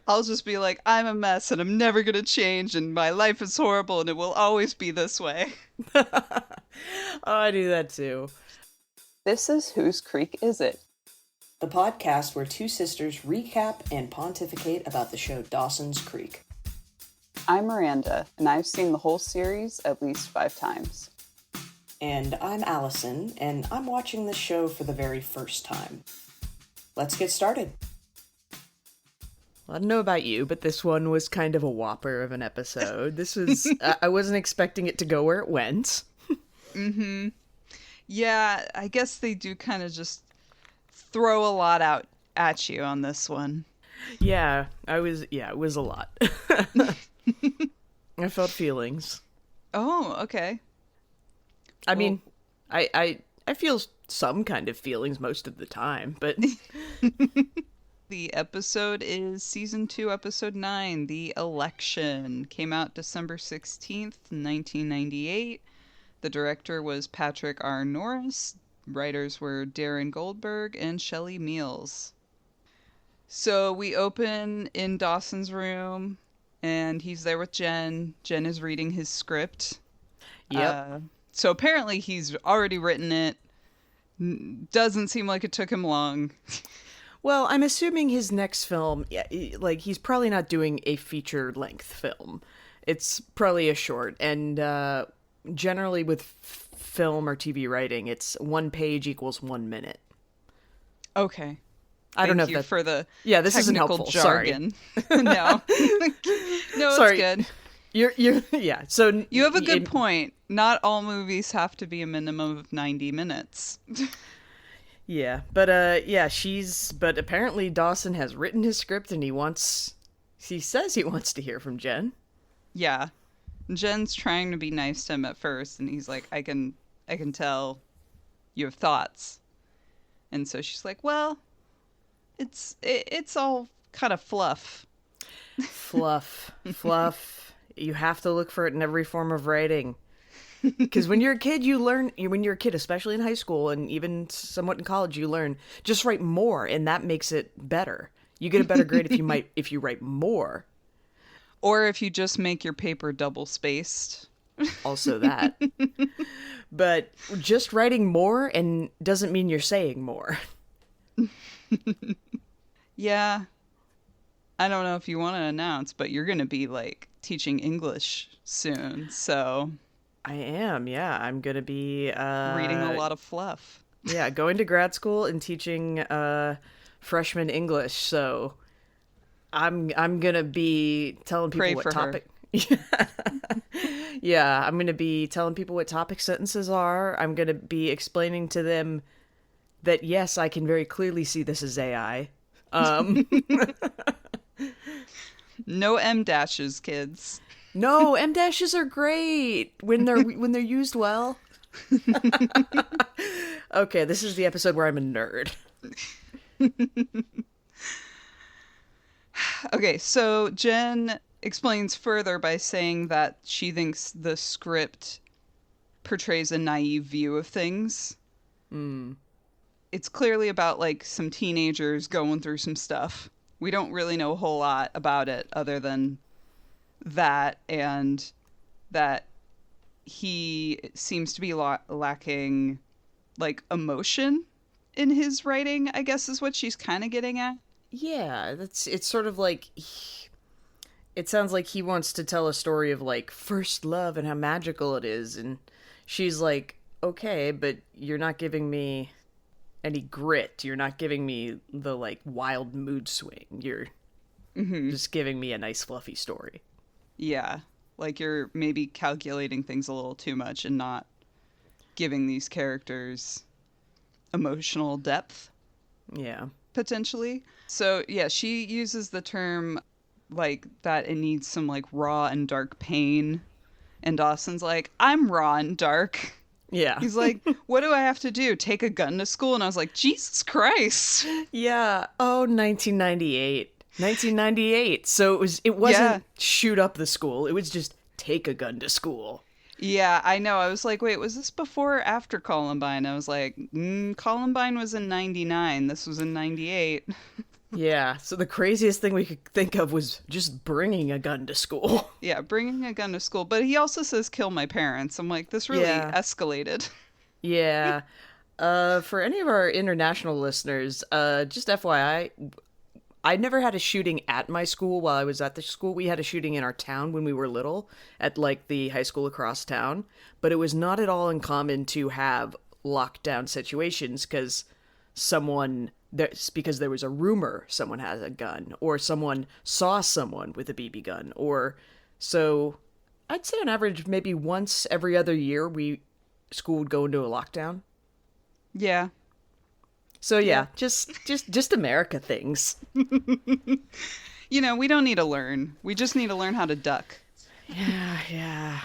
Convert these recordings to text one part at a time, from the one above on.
I'll just be like, I'm a mess and I'm never gonna change and my life is horrible and it will always be this way. Oh, I do that too. This is Whose Creek Is It? The podcast where two sisters recap and pontificate about the show Dawson's Creek. I'm Miranda, and I've seen the whole series at least 5 times. And I'm Allison, and I'm watching this show for the very first time. Let's get started. Well, I don't know about you, but this one was kind of a whopper of an episode. This was, I wasn't expecting it to go where it went. Mm-hmm. Yeah, I guess they do kind of just throw a lot out at you on this one. Yeah, it was a lot. I felt feelings. Oh, okay. I mean, I feel some kind of feelings most of the time, but... The episode is Season 2, Episode 9, The Election. Came out December 16th, 1998. The director was Patrick R. Norris. Writers were Darren Goldberg and Shelley Meals. So we open in Dawson's room, and he's there with Jen. Jen is reading his script. Yep. So apparently he's already written it. Doesn't seem like it took him long. Well, I'm assuming his next film, like, he's probably not doing a feature-length film. It's probably a short, and generally with film or TV writing, it's 1 page equals 1 minute. Okay. I don't know Thank you if that... for the this isn't technical helpful. jargon. Sorry. No. No, Sorry. it's good. You're so... You have a good point. Not all movies have to be a minimum of 90 minutes. Yeah, but but apparently Dawson has written his script and he says he wants to hear from Jen. Yeah. Jen's trying to be nice to him at first, and he's like, I can tell you have thoughts. And so she's like, well, it's all kind of fluff. Fluff. You have to look for it in every form of writing. Because when you're a kid, when you're a kid, especially in high school and even somewhat in college, you learn just write more, and that makes it better. You get a better grade if you write more. Or if you just make your paper double spaced. Also that. But just writing more and doesn't mean you're saying more. Yeah. I don't know if you want to announce, but you're going to be like teaching English soon, so... I am, yeah. I'm going to be... reading a lot of fluff. Yeah, going to grad school and teaching freshman English, so I'm going to be telling people Pray what for topic... Yeah, I'm going to be telling people what topic sentences are. I'm going to be explaining to them that, yes, I can very clearly see this as AI. No M dashes, kids. No, M dashes are great when they're used well. Okay, this is the episode where I'm a nerd. Okay, so Jen explains further by saying that she thinks the script portrays a naive view of things. It's clearly about like some teenagers going through some stuff. We don't really know a whole lot about it other than that, and that he seems to be lacking like emotion in his writing, I guess is what she's kind of getting at. Yeah, it's sort of like it sounds like he wants to tell a story of like first love and how magical it is, and she's like, okay, but you're not giving me any grit. You're not giving me the like wild mood swing. You're just giving me a nice fluffy story. Yeah, like you're maybe calculating things a little too much and not giving these characters emotional depth. Yeah. Potentially. So, yeah, she uses the term like that it needs some like raw and dark pain. And Dawson's like, I'm raw and dark. Yeah. He's like, what do I have to do? Take a gun to school? And I was like, Jesus Christ. Yeah. Oh, 1998. 1998. So it wasn't shoot up the school. It was just take a gun to school. Yeah, I know. I was like, wait, was this before or after Columbine? I was like, Columbine was in 99. This was in 98. Yeah, so the craziest thing we could think of was just bringing a gun to school. Yeah, bringing a gun to school. But he also says, kill my parents. I'm like, this really Yeah. escalated. Yeah. For any of our international listeners, just FYI, I never had a shooting at my school while I was at the school. We had a shooting in our town when we were little at like the high school across town, but it was not at all uncommon to have lockdown situations because there was a rumor someone has a gun or someone saw someone with a BB gun or so I'd say on average maybe once every other year school would go into a lockdown. Yeah. So yeah, just America things. You know, we don't need to learn. We just need to learn how to duck. Yeah.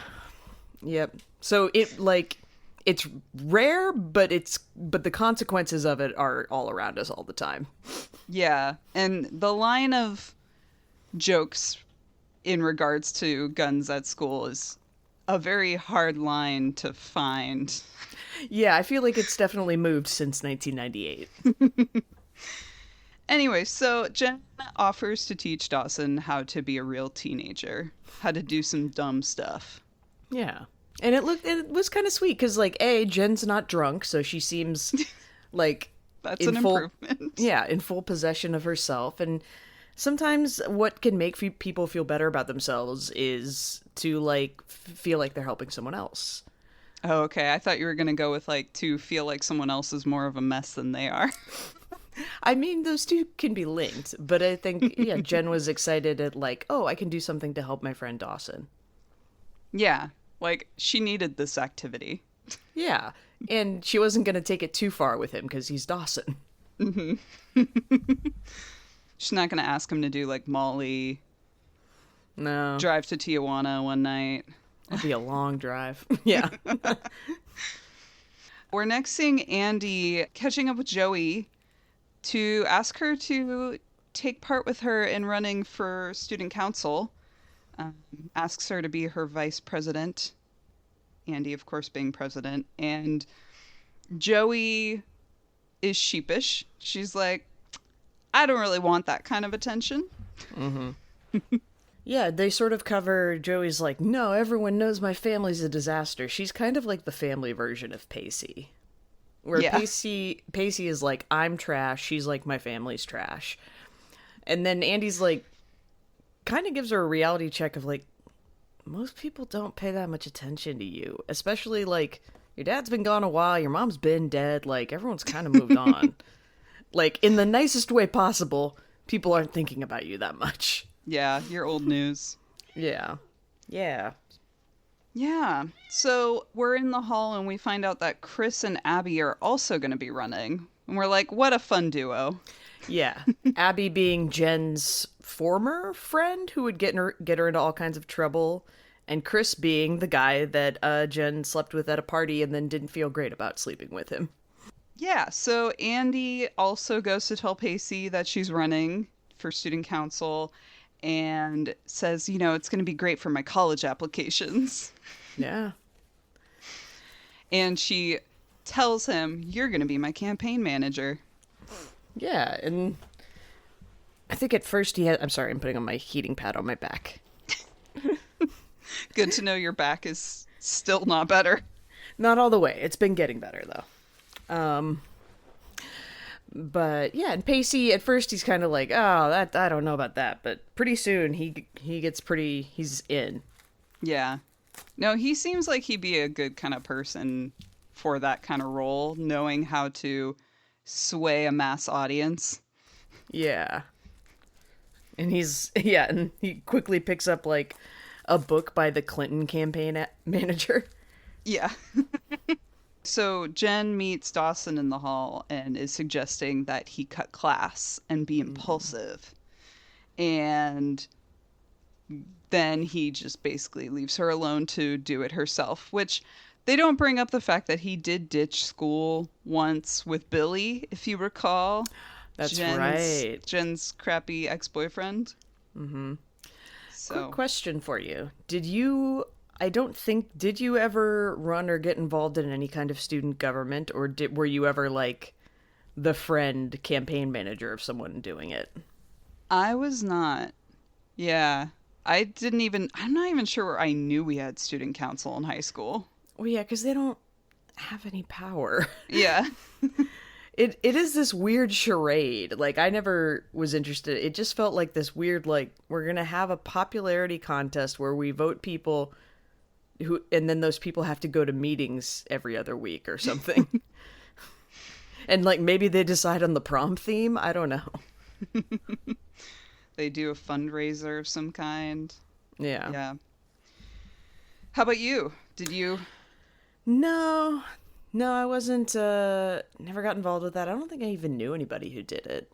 Yep. So it's rare, but the consequences of it are all around us all the time. Yeah. And the line of jokes in regards to guns at school is a very hard line to find. Yeah, I feel like it's definitely moved since 1998. Anyway, so Jen offers to teach Dawson how to be a real teenager, how to do some dumb stuff. Yeah. And it was kind of sweet because Jen's not drunk, so she seems like That's an improvement. Yeah, in full possession of herself. And sometimes what can make people feel better about themselves is to feel like they're helping someone else. Oh, okay. I thought you were going to go with to feel like someone else is more of a mess than they are. I mean, those two can be linked, but I think, yeah, Jen was excited at oh, I can do something to help my friend Dawson. Yeah. She needed this activity. Yeah. And she wasn't going to take it too far with him because he's Dawson. Mm-hmm. She's not going to ask him to do Molly. No. Drive to Tijuana one night. It'll be a long drive. Yeah. We're next seeing Andie catching up with Joey to ask her to take part with her in running for student council. Asks her to be her vice president. Andie, of course, being president. And Joey is sheepish. She's like, I don't really want that kind of attention. Mm-hmm. Yeah, they sort of cover Joey's no, everyone knows my family's a disaster. She's kind of like the family version of Pacey. Where yeah. Pacey is I'm trash, she's my family's trash. And then Andie's kind of gives her a reality check of most people don't pay that much attention to you. Especially your dad's been gone a while, your mom's been dead, everyone's kind of moved on. In the nicest way possible, people aren't thinking about you that much. Yeah, you're old news. Yeah. Yeah. Yeah. So we're in the hall and we find out that Chris and Abbie are also going to be running. And we're like, what a fun duo. Yeah. Abbie being Jen's former friend who would get her into all kinds of trouble. And Chris being the guy that Jen slept with at a party and then didn't feel great about sleeping with him. Yeah. So Andie also goes to tell Pacey that she's running for student council. And says, it's going to be great for my college applications. Yeah. And she tells him, you're going to be my campaign manager. Yeah, and I think at first I'm sorry, I'm putting on my heating pad on my back. Good to know your back is still not better. Not all the way. It's been getting better, though. But yeah, and Pacey at first he's kind of oh, that I don't know about that, but pretty soon he's in. Yeah. No, he seems like he'd be a good kind of person for that kind of role, knowing how to sway a mass audience. Yeah. And and he quickly picks up a book by the Clinton campaign manager. Yeah. So Jen meets Dawson in the hall and is suggesting that he cut class and be impulsive. And then he just basically leaves her alone to do it herself, which they don't bring up the fact that he did ditch school once with Billy, if you recall. That's right. Jen's crappy ex-boyfriend. Mm-hmm. So. Quick question for you. Did you ever run or get involved in any kind of student government, or were you ever the friend campaign manager of someone doing it. I was not. Yeah. I'm not even sure I knew we had student council in high school. Well, yeah, because they don't have any power. Yeah. It is this weird charade. Like, I never was interested. It just felt like this weird, like, we're going to have a popularity contest where we vote people who, and then those people have to go to meetings every other week or something. And, like, maybe they decide on the prom theme. I don't know. They do a fundraiser of some kind. Yeah. Yeah. How about you? Did you? No, I wasn't, never got involved with that. I don't think I even knew anybody who did it.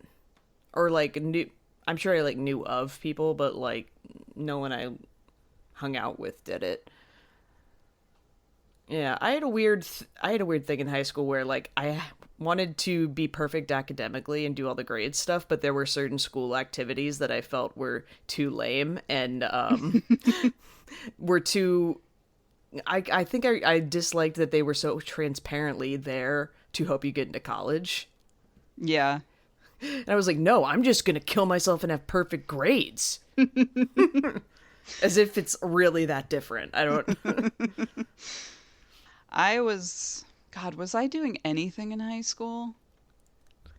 Or, like, I'm sure I, like, knew of people, but, like, no one I hung out with did it. Yeah, I had a weird thing in high school where, like, I wanted to be perfect academically and do all the grade stuff, but there were certain school activities that I felt were too lame and, were too... I think I disliked that they were so transparently there to help you get into college. Yeah. And I was like, no, I'm just going to kill myself and have perfect grades. As if it's really that different. I don't... was I doing anything in high school?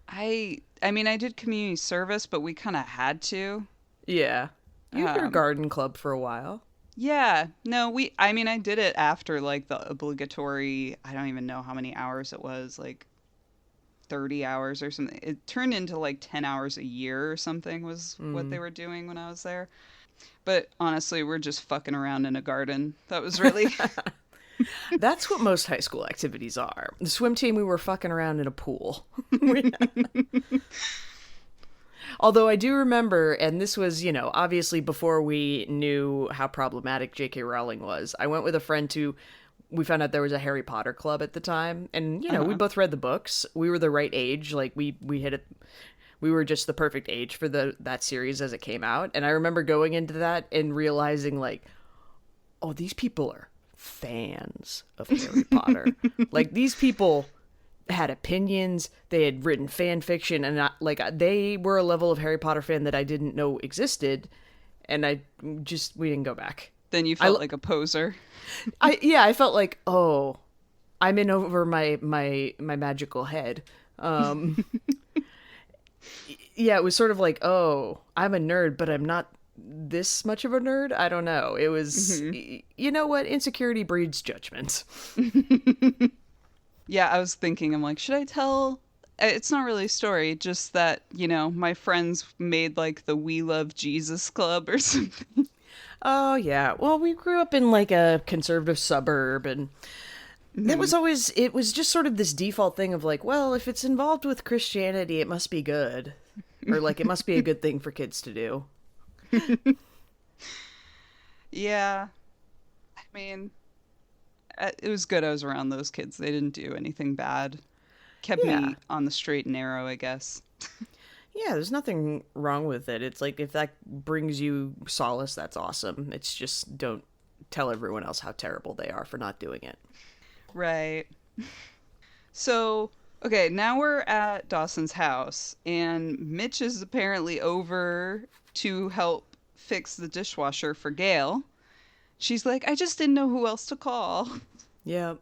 I mean, I did community service, but we kind of had to. Yeah. You had your garden club for a while. Yeah. No, I did it after, like, the obligatory, I don't even know how many hours it was, like 30 hours or something. It turned into, like, 10 hours a year or something was what they were doing when I was there. But honestly, we're just fucking around in a garden. That was really... That's what most high school activities are. The swim team, we were fucking around in a pool. Although I do remember, and this was, you know, obviously before we knew how problematic J.K. Rowling was, I went with a friend we found out there was a Harry Potter club at the time, and, you know, we both read the books. We were the right age, like, we hit it. We were just the perfect age for that series as it came out, and I remember going into that and realizing, like, oh, these people are fans of Harry Potter. Like, these people had opinions, they had written fan fiction, and they were a level of Harry Potter fan that I didn't know existed, and we didn't go back. Then you felt like a poser. I felt like, oh, I'm in over my magical head. Yeah, it was sort of like, oh, I'm a nerd, but I'm not this much of a nerd. I don't know. It was, you know what? Insecurity breeds judgment. Yeah, I was thinking, I'm like, should I tell? It's not really a story, just that, you know, my friends made, like, the We Love Jesus Club or something. Oh, yeah. Well, we grew up in, like, a conservative suburb, and it was just sort of this default thing of, like, well, if it's involved with Christianity, it must be good. Or, like, it must be a good thing for kids to do. Yeah. I mean, it was good I was around those kids. They didn't do anything bad. Kept me on the straight and narrow, I guess. Yeah, there's nothing wrong with it. It's like, if that brings you solace, that's awesome. It's just, don't tell everyone else how terrible they are for not doing it. Right. So, okay, now we're at Dawson's house, and Mitch is apparently over to help fix the dishwasher for Gail. She's like, I just didn't know who else to call. Yeah.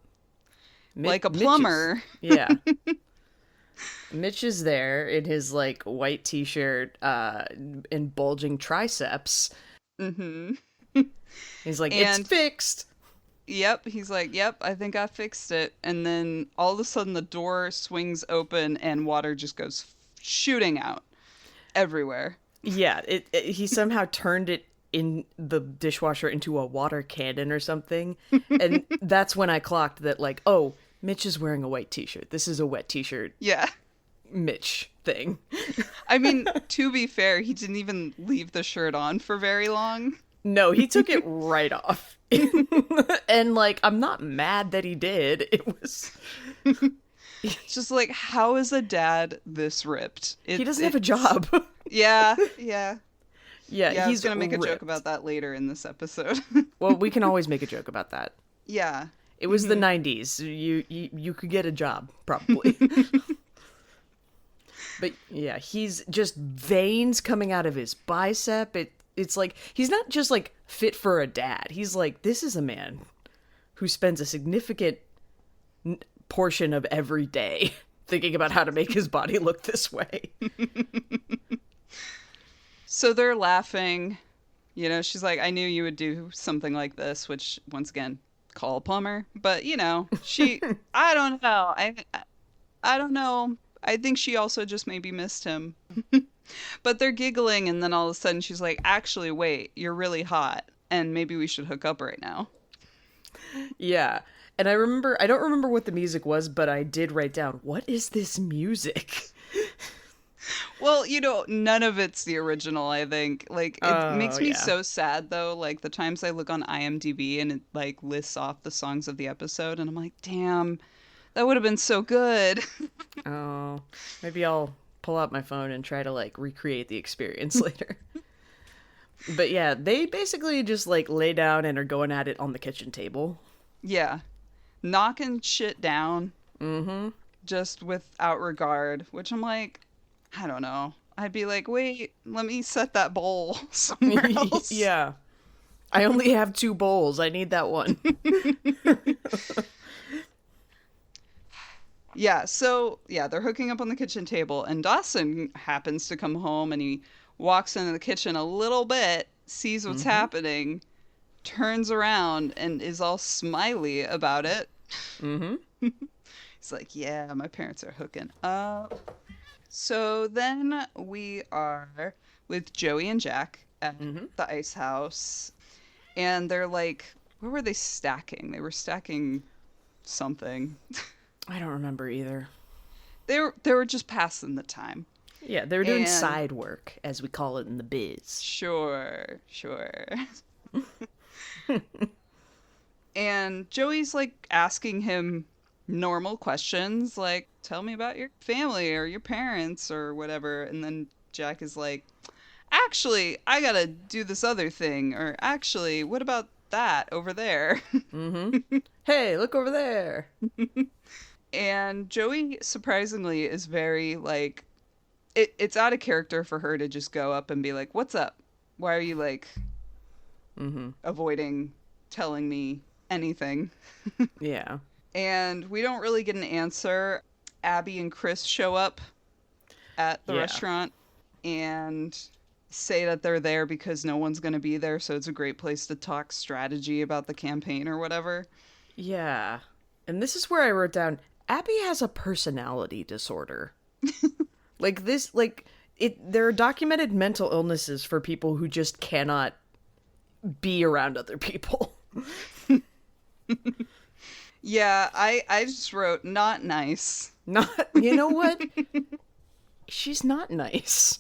Like a plumber. Yeah. Mitch is there in his, like, white t-shirt and bulging triceps. Mm-hmm. He's like, it's fixed. Yep. He's like, yep, I think I fixed it. And then all of a sudden the door swings open and water just goes shooting out everywhere. Yeah. He somehow turned it in the dishwasher into a water cannon or something. And that's when I clocked that, like, oh, Mitch is wearing a white t-shirt. This is a wet t-shirt. Yeah. Mitch thing. I mean, to be fair, he didn't even leave the shirt on for very long. No, he took it right off. And, like, I'm not mad that he did. It was... It's just like, how is a dad this ripped? He doesn't have a job. Yeah. Yeah, he's going to make a joke about that later in this episode. Well, we can always make a joke about that. Yeah. It was the 90s. You could get a job, probably. But yeah, he's just veins coming out of his bicep. It's like, he's not just like fit for a dad. He's like, this is a man who spends a significant portion of every day thinking about how to make his body look this way. So they're laughing. You know, she's like, I knew you would do something like this, which, once again, call a plumber. But, you know, I don't know. I don't know. I think she also just maybe missed him. But they're giggling, and then all of a sudden she's like, actually, wait, you're really hot, and maybe we should hook up right now. Yeah. And I don't remember what the music was, but I did write down, what is this music? Well, you know, none of it's the original, I think. Like, it makes me so sad, though. Like, the times I look on IMDb and it, like, lists off the songs of the episode, and I'm like, damn, that would have been so good. Oh, maybe I'll pull out my phone and try to, like, recreate the experience later. But yeah, they basically just, like, lay down and are going at it on the kitchen table. Yeah. Knocking shit down. Mm-hmm. Just without regard, which I'm like, I don't know. I'd be like, wait, let me set that bowl somewhere else. Yeah. I only have 2 bowls. I need that one. Yeah, so, yeah, they're hooking up on the kitchen table, and Dawson happens to come home, and he walks into the kitchen a little bit, sees what's happening, turns around, and is all smiley about it. Mm-hmm. He's like, yeah, my parents are hooking up. So then we are with Joey and Jack at the ice house, and they're like, what were they stacking? They were stacking something. I don't remember either. They were just passing the time. Yeah, they were doing side work, as we call it in the biz. Sure. And Joey's like asking him normal questions, like, tell me about your family or your parents or whatever. And then Jack is like, actually, I gotta do this other thing. Or actually, what about that over there? Mm-hmm. Hey, look over there. And Joey, surprisingly, is very, like, it's out of character for her to just go up and be like, what's up? Why are you, like, avoiding telling me anything? Yeah. And we don't really get an answer. Abbie and Chris show up at the restaurant and say that they're there because no one's going to be there, so it's a great place to talk strategy about the campaign or whatever. Yeah. And this is where I wrote down, Abbie has a personality disorder. There are documented mental illnesses for people who just cannot be around other people. Yeah, I just wrote, not nice. You know what? She's not nice.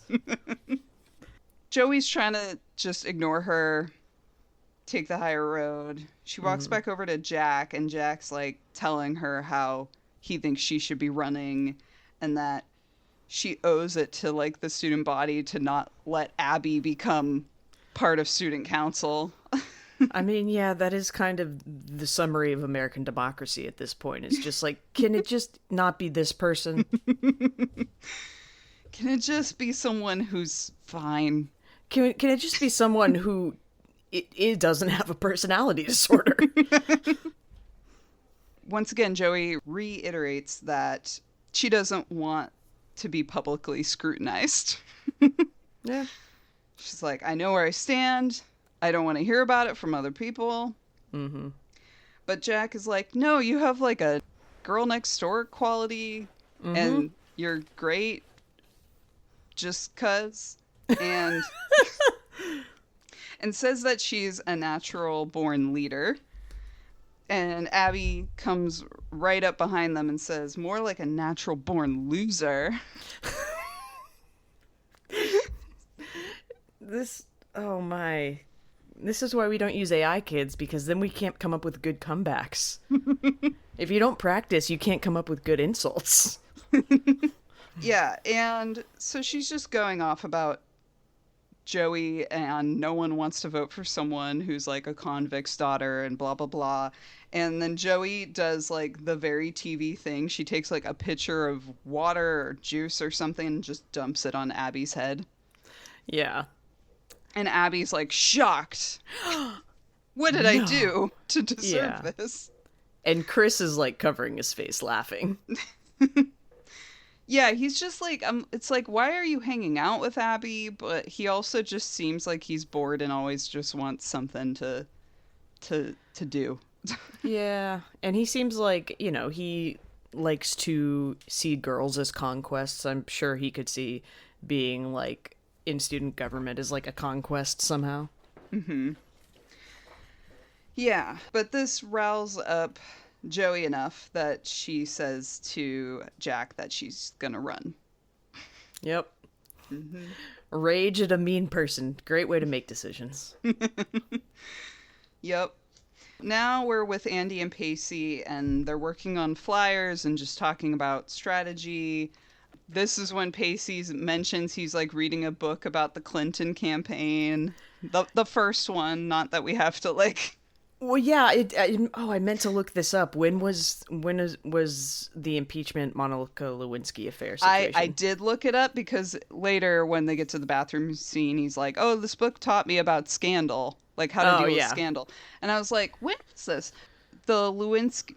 Joey's trying to just ignore her, take the higher road. She walks back over to Jack, and Jack's like telling her how he thinks she should be running and that she owes it to like the student body to not let Abbie become part of student council. I mean, yeah, that is kind of the summary of American democracy at this point. It's just like, can it just not be this person? Can it just be someone who's fine? Can it just be someone who it doesn't have a personality disorder? Once again, Joey reiterates that she doesn't want to be publicly scrutinized. Yeah. She's like, I know where I stand. I don't want to hear about it from other people. Mm-hmm. But Jack is like, no, you have like a girl next door quality and you're great just 'cause. And and says that she's a natural born leader. And Abbie comes right up behind them and says, more like a natural born loser. Oh my. This is why we don't use AI, kids, because then we can't come up with good comebacks. If you don't practice, you can't come up with good insults. Yeah, and so she's just going off about Joey and no one wants to vote for someone who's like a convict's daughter and blah, blah, blah. And then Joey does like the very TV thing. She takes like a pitcher of water or juice or something and just dumps it on Abbie's head. Yeah. And Abbie's like shocked. What did I do to deserve this? And Chris is like covering his face laughing. Yeah, he's just like, it's like, why are you hanging out with Abbie? But he also just seems like he's bored and always just wants something to do. Yeah, and he seems like, you know, he likes to see girls as conquests. I'm sure he could see being like in student government as like a conquest somehow. Mm-hmm. Yeah, but this riles up Joey enough that she says to Jack that she's gonna run. Yep. Mm-hmm. Rage at a mean person. Great way to make decisions. Yep. Now we're with Andie and Pacey, and they're working on flyers and just talking about strategy. This is when Pacey mentions he's like reading a book about the Clinton campaign. The first one, not that we have to like... Well, yeah. I meant to look this up. When was the impeachment Monica Lewinsky affair situation? I did look it up because later when they get to the bathroom scene, he's like, "Oh, this book taught me about scandal, like how to deal with scandal." And I was like, "When was this?" The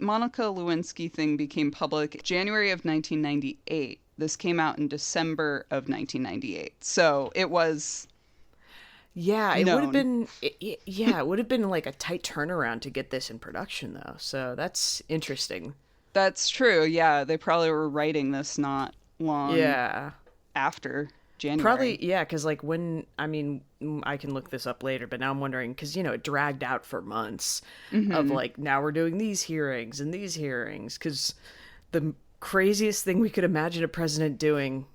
Monica Lewinsky thing became public January of 1998. This came out in December of 1998, so it was. Yeah, it would have been. It would have been like a tight turnaround to get this in production, though. So that's interesting. That's true. Yeah, they probably were writing this not long. After January. Probably, yeah, because like I can look this up later, but now I'm wondering because it dragged out for months of like now we're doing these hearings and these hearings because the craziest thing we could imagine a president doing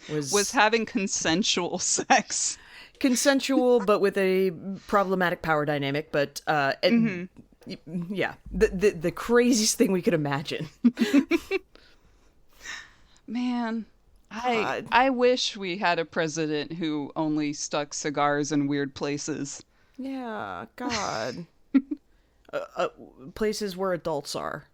was having consensual sex. Consensual, but with a problematic power dynamic. But yeah, the craziest thing we could imagine. Man, I wish we had a president who only stuck cigars in weird places. Yeah, God. Places where adults are.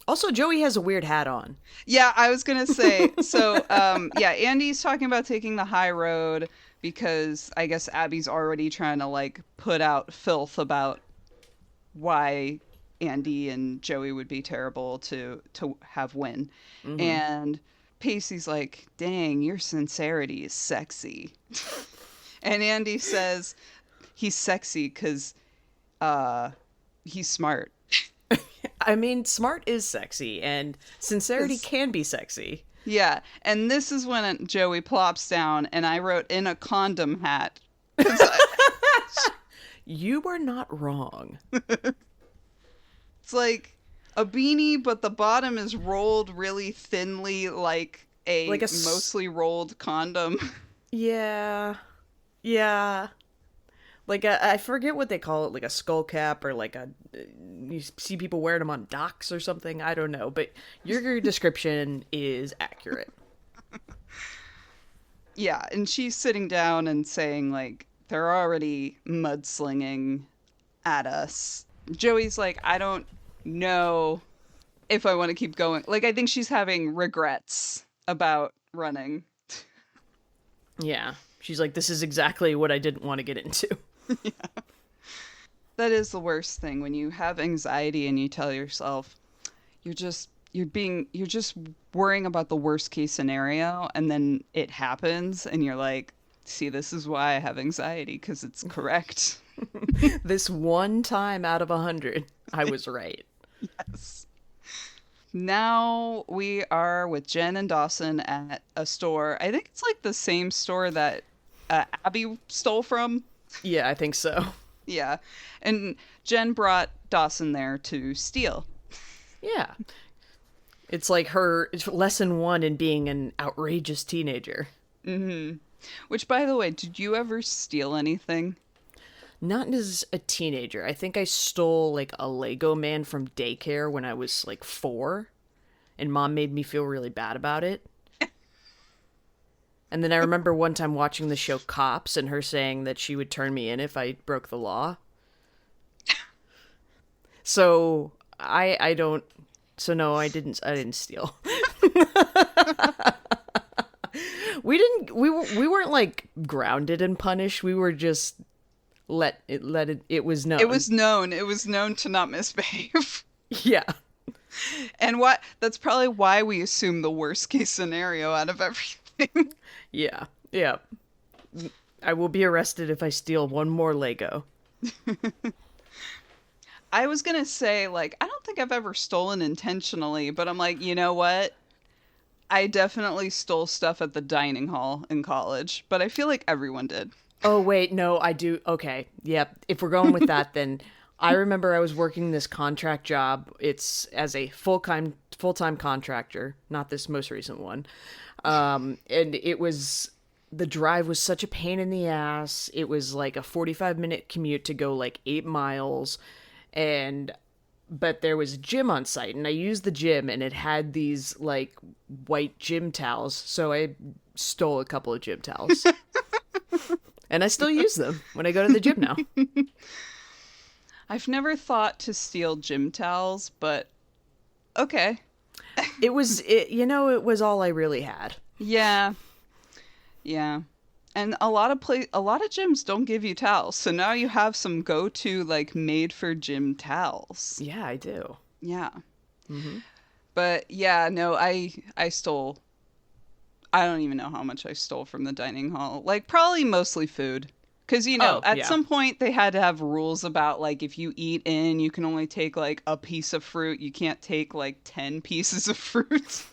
Also, Joey has a weird hat on. Yeah, I was going to say, so, Andie's talking about taking the high road because I guess Abbie's already trying to, like, put out filth about why Andie and Joey would be terrible to have win. Mm-hmm. And Pacey's like, "Dang, your sincerity is sexy." And Andie says he's sexy because he's smart. I mean, smart is sexy, and sincerity can be sexy. Yeah, and this is when Joey plops down, and I wrote, "in a condom hat." You are not wrong. It's like a beanie, but the bottom is rolled really thinly, like a mostly rolled condom. Yeah. Yeah. Like, I forget what they call it, like a skull cap or like you see people wearing them on docks or something. I don't know, but your description is accurate. Yeah, and she's sitting down and saying, like, they're already mudslinging at us. Joey's like, "I don't know if I want to keep going." Like, I think she's having regrets about running. Yeah. She's like, "This is exactly what I didn't want to get into." Yeah. That is the worst thing when you have anxiety and you tell yourself you're just worrying about the worst case scenario, and then it happens and you're like, "See, this is why I have anxiety, because it's correct." This one time out of 100, I was right. Yes. Now we are with Jen and Dawson at a store. I think it's like the same store that Abbie stole from. Yeah, I think so. Yeah. And Jen brought Dawson there to steal. Yeah. It's like it's lesson 1 in being an outrageous teenager. Mm-hmm. Which, by the way, did you ever steal anything? Not as a teenager. I think I stole like a Lego man from daycare when I was like 4, and Mom made me feel really bad about it. And then I remember one time watching the show Cops and her saying that she would turn me in if I broke the law. So I don't. So no, I didn't steal. We weren't like grounded and punished. We were just it was known. It was known. It was known to not misbehave. Yeah. And that's probably why we assume the worst case scenario out of everything. Yeah. Yeah. I will be arrested if I steal one more Lego. I was going to say, like, I don't think I've ever stolen intentionally, but I'm like, you know what? I definitely stole stuff at the dining hall in college, but I feel like everyone did. Oh, wait, no, I do. Okay. Yep. If we're going with that, then I remember I was working this contract job. It's as a full-time contractor, not this most recent one. And the drive was such a pain in the ass. It was like a 45-minute commute to go like 8 miles. But there was a gym on site, and I used the gym, and it had these like white gym towels. So I stole a couple of gym towels. And I still use them when I go to the gym now. I've never thought to steal gym towels, but okay. It was all I really had. Yeah. Yeah. And a lot of gyms don't give you towels. So now you have some go-to like made for gym towels. Yeah, I do. Yeah. Mm-hmm. But yeah, no, I stole. I don't even know how much I stole from the dining hall. Like probably mostly food. Because, at some point they had to have rules about, like, if you eat in, you can only take, like, a piece of fruit. You can't take, like, 10 pieces of fruit.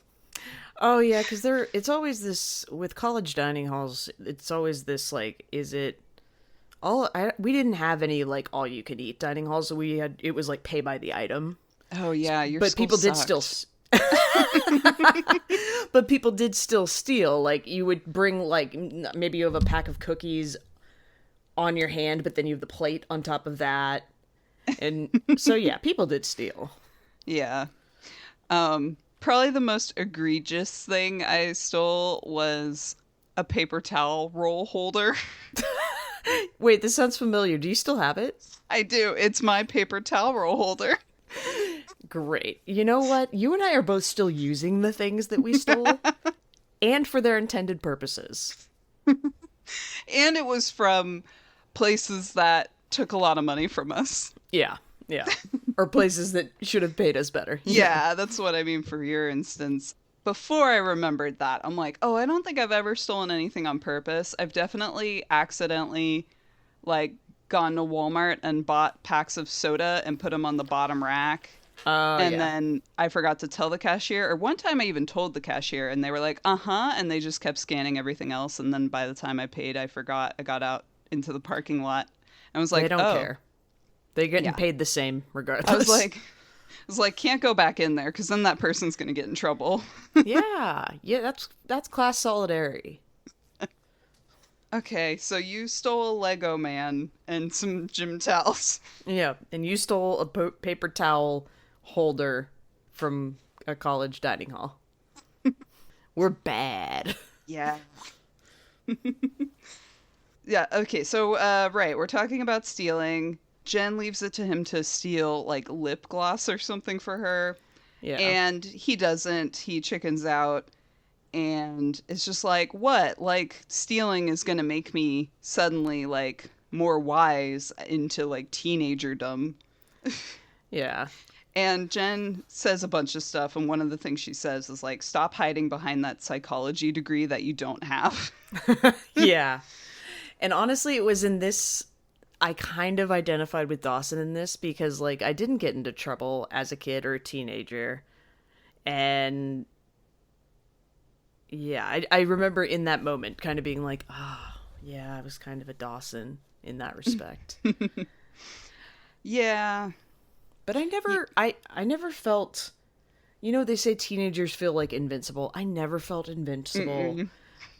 Oh, yeah, because it's always this, with college dining halls, it's always this, like, is it we didn't have any, like, all-you-can-eat dining halls. So it was, like, pay by the item. Oh, yeah, your But school people sucked. did still... But people did still steal. Like, you would bring, like, maybe you have a pack of cookies on your hand, but then you have the plate on top of that. And so, yeah, people did steal. Yeah. Probably the most egregious thing I stole was a paper towel roll holder. Wait, this sounds familiar. Do you still have it? I do. It's my paper towel roll holder. Great. You know what? You and I are both still using the things that we stole and for their intended purposes. And it was from places that took a lot of money from us. Yeah. Or places that should have paid us better. Yeah, that's what I mean for your instance. Before I remembered that, I'm like, oh, I don't think I've ever stolen anything on purpose. I've definitely accidentally, like, gone to Walmart and bought packs of soda and put them on the bottom rack. Then I forgot to tell the cashier. Or one time I even told the cashier, and they were like, uh-huh, and they just kept scanning everything else. And then by the time I paid, I forgot. I got out into the parking lot. I was like, they don't care. They're getting paid the same regardless. I was like, can't go back in there because then that person's going to get in trouble. Yeah, that's class solidarity. Okay, so you stole a Lego man and some gym towels. Yeah, and you stole a paper towel holder from a college dining hall. We're bad. Yeah. Yeah, okay, so, right, we're talking about stealing. Jen leaves it to him to steal, like, lip gloss or something for her. Yeah. And he doesn't. He chickens out. And it's just like, what? Like, stealing is going to make me suddenly, like, more wise into, like, teenagerdom. Yeah. And Jen says a bunch of stuff. And one of the things she says is, like, stop hiding behind that psychology degree that you don't have. Yeah. And honestly, it was in this... I kind of identified with Dawson in this because, like, I didn't get into trouble as a kid or a teenager. And, yeah, I remember in that moment kind of being like, oh, yeah, I was kind of a Dawson in that respect. Yeah. But I never felt, they say teenagers feel like invincible. I never felt invincible. Mm-mm.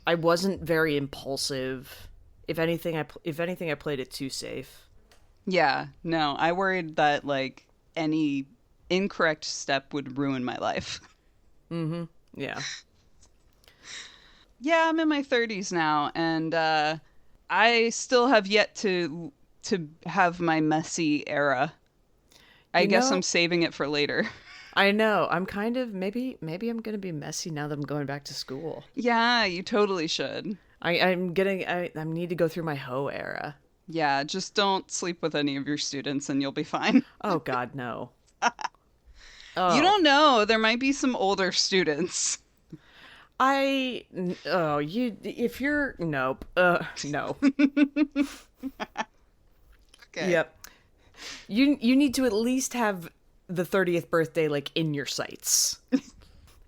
I wasn't very impulsive. If anything, I played it too safe. Yeah, no, I worried that like any incorrect step would ruin my life. Mm-hmm. Yeah. Yeah, I'm in my 30s now, and I still have yet to have my messy era. I You guess I'm know, saving it for later. I know. I'm kind of maybe I'm gonna be messy now that I'm going back to school. Yeah, you totally should. I need to go through my hoe era. Yeah, just don't sleep with any of your students and you'll be fine. Oh God, no. You Oh, don't know, there might be some older students. you if you're nope. No. Okay. Yep. You need to at least have the 30th birthday like in your sights.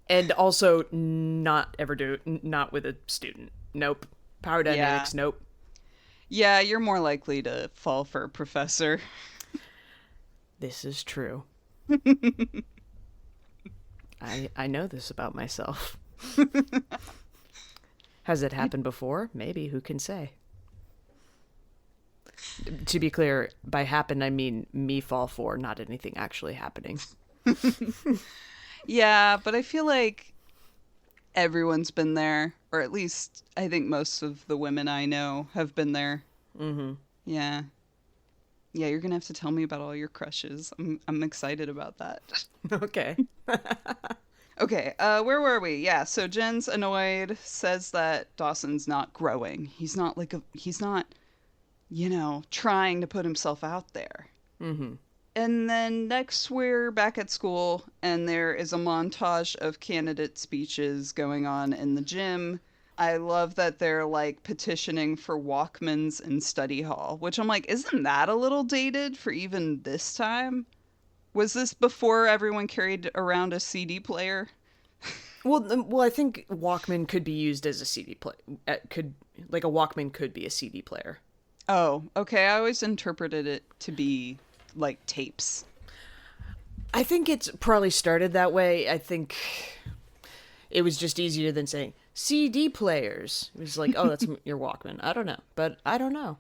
And also not with a student. Nope. Power dynamics, Yeah. nope. Yeah, you're more likely to fall for a professor. This is true. I know this about myself. Has it happened before? Maybe, who can say? To be clear, by happen I mean me fall for, not anything actually happening. Yeah, but I feel like everyone's been there, or at least I think most of the women I know have been there. Mm-hmm. Yeah. Yeah, you're gonna have to tell me about all your crushes. I'm excited about that. Okay. Okay, where were we? Yeah, so Jen's annoyed, says that Dawson's not growing. He's not, trying to put himself out there. Mm-hmm. And then next we're back at school, and there is a montage of candidate speeches going on in the gym. I love that they're like petitioning for Walkmans in study hall, which I'm like, isn't that a little dated for even this time? Was this before everyone carried around a CD player? Well, I think Walkman could be used as a CD play. A Walkman could be a CD player. Oh, okay. I always interpreted it to be like tapes. I think it's probably started that way. I think it was just easier than saying CD players. It was like, oh, that's your Walkman. I don't know, but I don't know.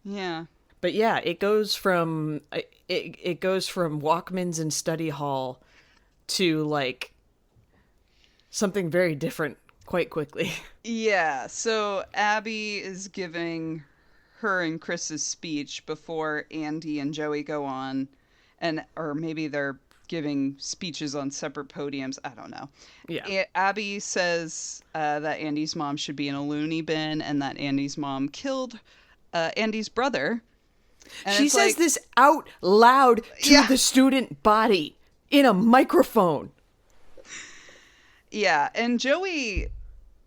Yeah. But yeah, it goes from Walkmans in study hall to like something very different quite quickly. Yeah. So Abbie is giving her and Chris's speech before Andie and Joey go on, or maybe they're giving speeches on separate podiums. I don't know. Yeah. Abbie says that Andie's mom should be in a loony bin and that Andie's mom killed Andie's brother. And She it's says like, this out loud to Yeah. the student body in a microphone. yeah, and Joey,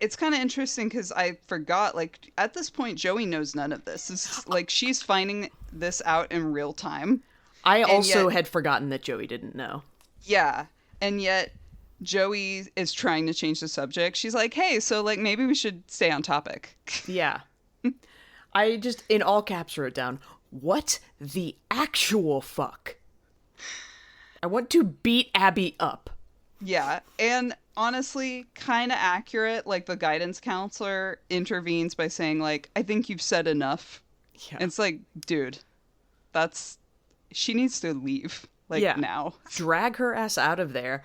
it's kind of interesting because I forgot, like, at this point, Joey knows none of this. It's like she's finding this out in real time. I also yet- had forgotten that Joey didn't know. Yeah, and yet Joey is trying to change the subject. She's like, hey, so, like, maybe we should stay on topic. Yeah. I just, in all caps, wrote down, what the actual fuck? I want to beat Abbie up. Yeah, and honestly, kind of accurate. Like, the guidance counselor intervenes by saying, like, I think you've said enough. Yeah. It's like, dude, she needs to leave, like, Yeah. now. Drag her ass out of there.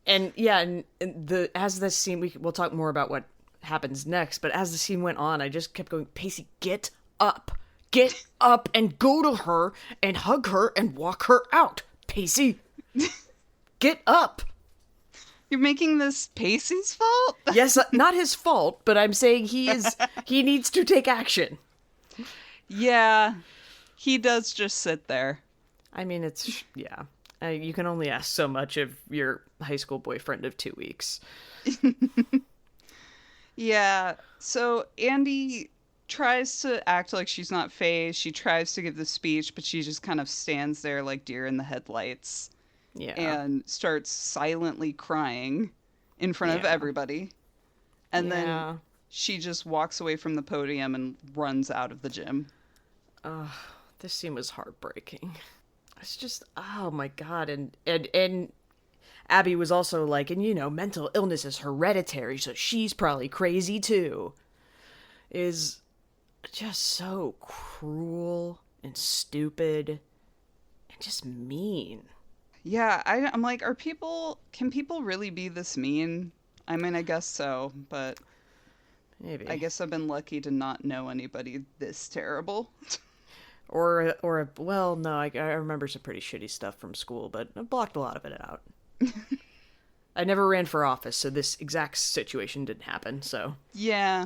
And yeah, and as this scene, we'll talk more about what happens next, but as the scene went on, I just kept going, Pacey, get up. Get up and go to her and hug her and walk her out. Pacey, get up. You're making this Pacey's fault? Yes, not his fault, but I'm saying he needs to take action. Yeah, he does just sit there. I mean, yeah. You can only ask so much of your high school boyfriend of 2 weeks. Yeah, so Andie tries to act like she's not fazed. She tries to give the speech, but she just kind of stands there like deer in the headlights Yeah. and starts silently crying in front of Yeah. everybody. And Yeah. then she just walks away from the podium and runs out of the gym. This scene was heartbreaking. It's just, oh my god. And Abbie was also like, and mental illness is hereditary, so she's probably crazy too. Is just so cruel and stupid and just mean. Yeah, I'm like, can people really be this mean? I mean, I guess so, but Maybe. I guess I've been lucky to not know anybody this terrible. Well, no, I remember some pretty shitty stuff from school, but I blocked a lot of it out. I never ran for office, so this exact situation didn't happen, so. Yeah.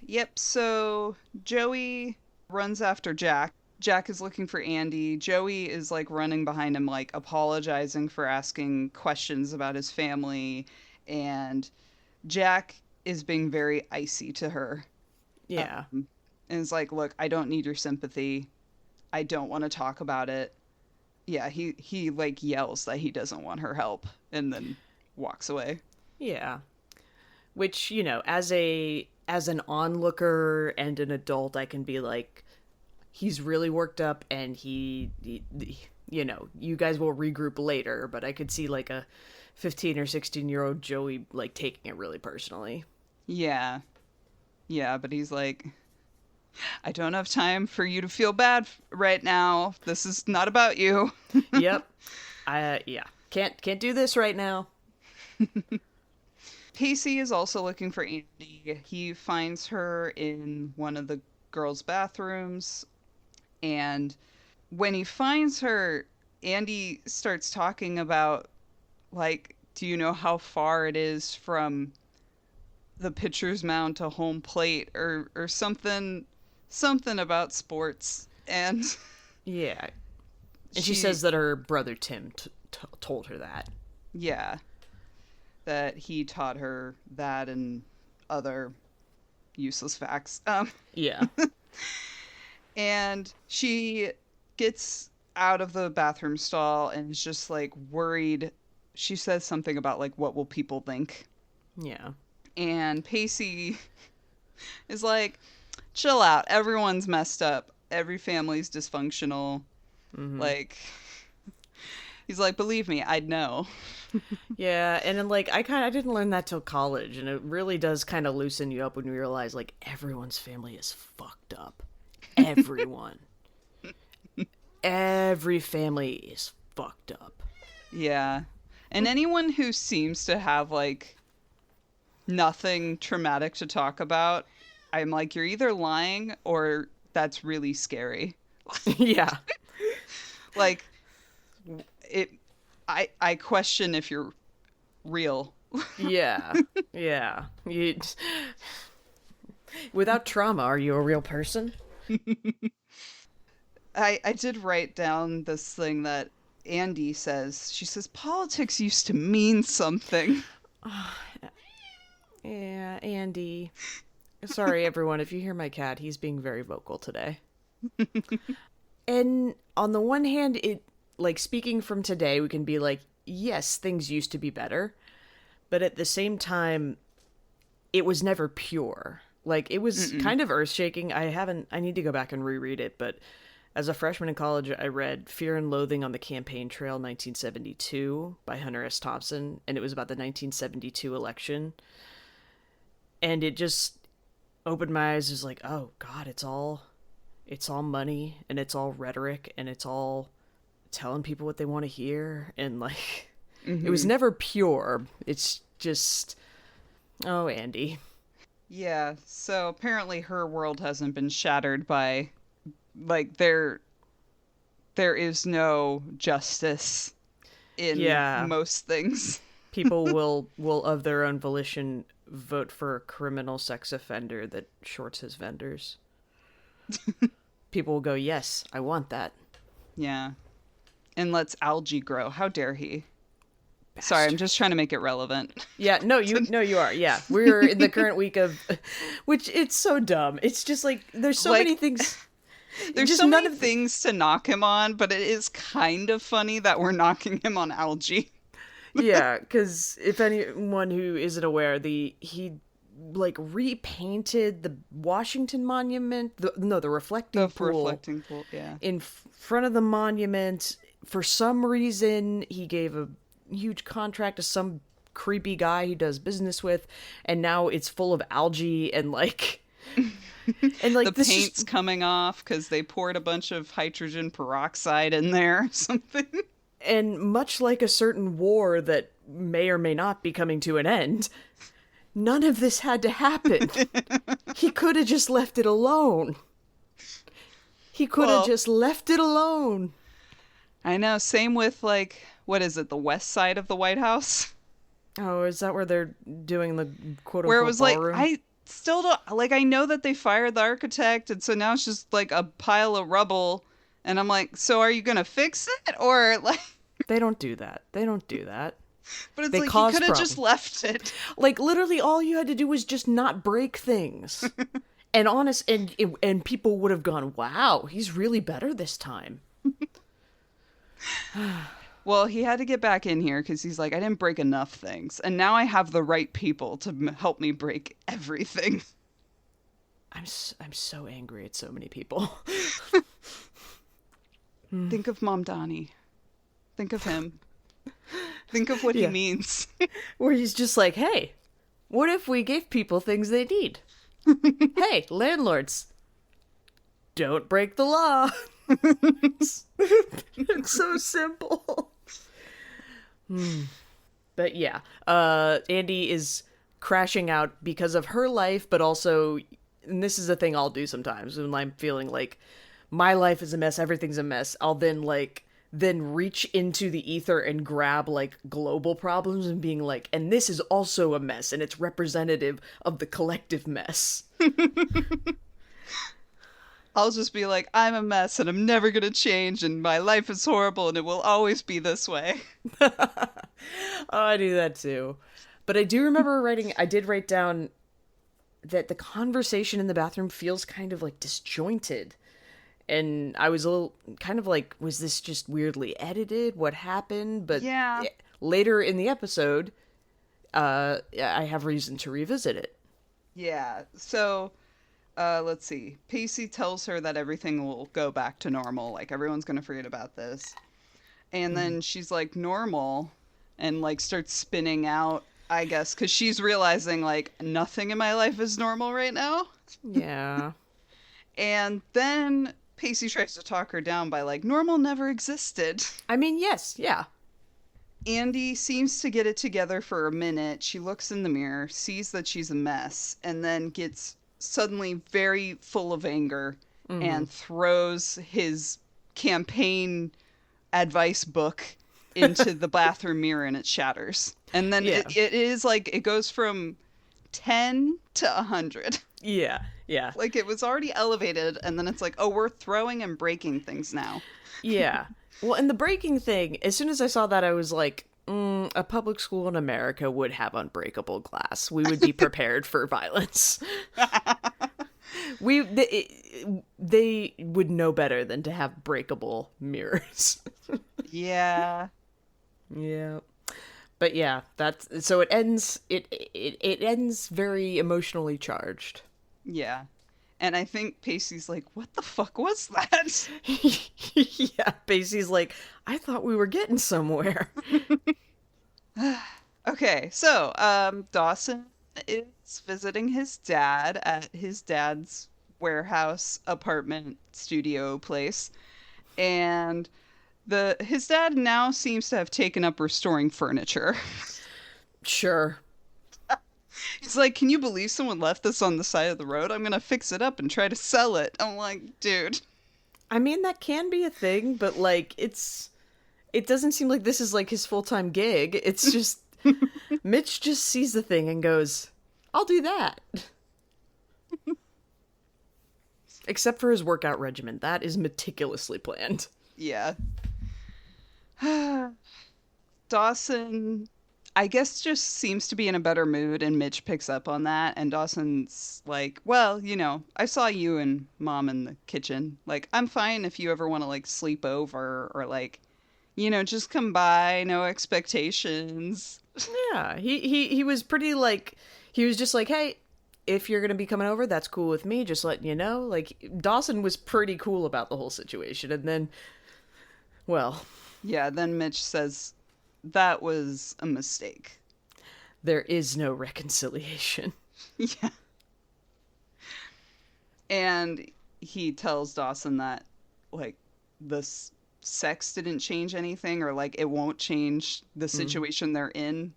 Yep, so Joey runs after Jack. Jack is looking for Andie. Joey is like running behind him, like apologizing for asking questions about his family. And Jack is being very icy to her. Yeah. And it's like, look, I don't need your sympathy. I don't want to talk about it. Yeah, he like yells that he doesn't want her help and then walks away. Yeah. Which, you know, as an onlooker and an adult, I can be like, he's really worked up and he you know, you guys will regroup later, but I could see like a 15 or 16-year-old Joey like taking it really personally. Yeah. Yeah, but he's like, I don't have time for you to feel bad right now. This is not about you. Yep. Yeah. Can't do this right now. Pacey is also looking for Andie. He finds her in one of the girls' bathrooms, and when he finds her, Andie starts talking about, like, do you know how far it is from the pitcher's mound to home plate, or something about sports. And yeah, and she says that her brother Tim told her that. Yeah, that he taught her that and other useless facts. Yeah. And she gets out of the bathroom stall and is just like worried. She says something about like, what will people think? Yeah. And Pacey is like, chill out. Everyone's messed up. Every family's dysfunctional. Mm-hmm. Like, he's like, believe me, I'd know. Yeah, and then like I didn't learn that till college, and it really does kind of loosen you up when you realize like everyone's family is fucked up. Everyone. Every family is fucked up. Yeah. And anyone who seems to have like nothing traumatic to talk about, I'm like, you're either lying or that's really scary. Yeah. Like, I question if you're real. Yeah. Yeah. Without trauma, are you a real person? I did write down this thing that Andie says. She says, politics used to mean something. Yeah, Andie. Sorry, everyone, if you hear my cat, he's being very vocal today. And on the one hand, it, like, speaking from today, we can be like, yes, things used to be better. But at the same time, it was never pure. Like, it was kind of earth-shaking. I need to go back and reread it, but as a freshman in college, I read Fear and Loathing on the Campaign Trail 1972 by Hunter S. Thompson, and it was about the 1972 election. And it just opened my eyes. It was like, oh God, it's all money, and it's all rhetoric, and it's all telling people what they want to hear. And like, it was never pure. It's just, oh, Andie. Yeah. So apparently her world hasn't been shattered by, like, there is no justice in most things. People will of their own volition vote for a criminal sex offender that shorts his vendors. People will go, yes, I want that. Yeah. And lets algae grow. How dare he? Bastard. Sorry, I'm just trying to make it relevant. Yeah, no, you are. Yeah. We're in the current week of, which it's so dumb. It's just like, there's so many things. There's so many things to knock him on, but it is kind of funny that we're knocking him on algae. Yeah, because if anyone who isn't aware, he like repainted the Washington Monument, the reflecting pool, yeah, in front of the monument. For some reason, he gave a huge contract to some creepy guy he does business with, and now it's full of algae and like And like The paint's coming off because they poured a bunch of hydrogen peroxide in there or something. And much like a certain war that may or may not be coming to an end, none of this had to happen. He could have just left it alone. He could have just left it alone. I know. Same with, like, what is it, the west side of the White House? Oh, is that where they're doing the quote-unquote Where it was ballroom? like, I still don't, like, I know that they fired the architect, and so now it's just, like, a pile of rubble, and I'm like, so are you gonna fix it? Or, like... They don't do that. They don't do that. But it's They like, cause you could have problems. just left it. Like, literally all you had to do was just not break things. And people would have gone, wow, he's really better this time. Well, he had to get back in here because he's like, I didn't break enough things. And now I have the right people to help me break everything. I'm so angry at so many people. Think of Mom Donnie. Think of him. Think of what he means. Where he's just like, hey, what if we gave people things they need? Hey, landlords, don't break the law. It's so simple. But yeah, Andie is crashing out because of her life, but also, and this is a thing I'll do sometimes when I'm feeling like my life is a mess, everything's a mess, I'll then reach into the ether and grab like global problems and being like, and this is also a mess and it's representative of the collective mess. I'll just be like, I'm a mess and I'm never gonna change and my life is horrible and it will always be this way. Oh, I do that too. But I do remember I did write down that the conversation in the bathroom feels kind of like disjointed. And I was a little kind of like, was this just weirdly edited? What happened? But yeah, later in the episode, I have reason to revisit it. Yeah. So, let's see. Pacey tells her that everything will go back to normal. Like, everyone's going to forget about this. And then she's like, normal, and like starts spinning out, I guess, because she's realizing like nothing in my life is normal right now. Yeah. And then Pacey tries to talk her down by like, normal never existed. I mean, yes, yeah. Andie seems to get it together for a minute. She looks in the mirror, sees that she's a mess, and then gets suddenly very full of anger and throws his campaign advice book into the bathroom mirror and it shatters. And then it is like, it goes from 10 to 100. Yeah, yeah. Like, it was already elevated, and then it's like, oh, we're throwing and breaking things now. Yeah. Well, and the breaking thing, as soon as I saw that, I was like, a public school in America would have unbreakable glass. We would be prepared for violence. They would know better than to have breakable mirrors. Yeah. Yeah. But yeah, that's so it ends very emotionally charged. Yeah. And I think Pacey's like, what the fuck was that? Yeah, Pacey's like, I thought we were getting somewhere. Okay, so Dawson is visiting his dad at his dad's warehouse apartment studio place. And his dad now seems to have taken up restoring furniture. Sure. He's like, can you believe someone left this on the side of the road? I'm going to fix it up and try to sell it. I'm like, dude. I mean, that can be a thing, but like, it doesn't seem like this is like his full-time gig. It's just, Mitch just sees the thing and goes, I'll do that. Except for his workout regimen. That is meticulously planned. Yeah. Dawson, I guess, just seems to be in a better mood, and Mitch picks up on that, and Dawson's like, well, I saw you and Mom in the kitchen. Like, I'm fine if you ever want to, like, sleep over, or, like, just come by, no expectations. Yeah, he was pretty, like, he was just like, hey, if you're gonna be coming over, that's cool with me, just letting you know. Like, Dawson was pretty cool about the whole situation, and then, well... Yeah, then Mitch says, that was a mistake. There is no reconciliation. Yeah. And he tells Dawson that, like, the sex didn't change anything, or, like, it won't change the situation they're in.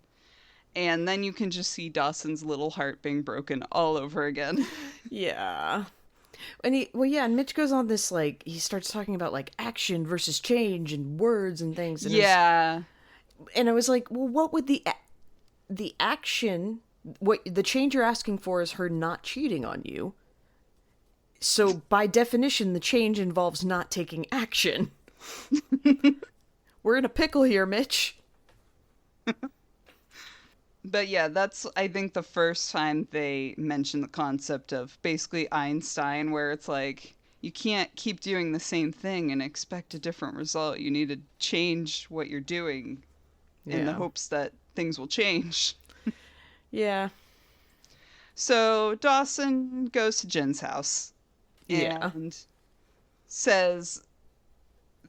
And then you can just see Dawson's little heart being broken all over again. Yeah. And Mitch goes on this, like, he starts talking about, like, action versus change and words and things. And Yeah. and I was like, well, what would the action, what the change you're asking for is her not cheating on you. So by definition, the change involves not taking action. We're in a pickle here, Mitch. But yeah, that's, I think, the first time they mention the concept of basically Einstein, where it's like, you can't keep doing the same thing and expect a different result. You need to change what you're doing in the hopes that things will change. Yeah. So Dawson goes to Jen's house and says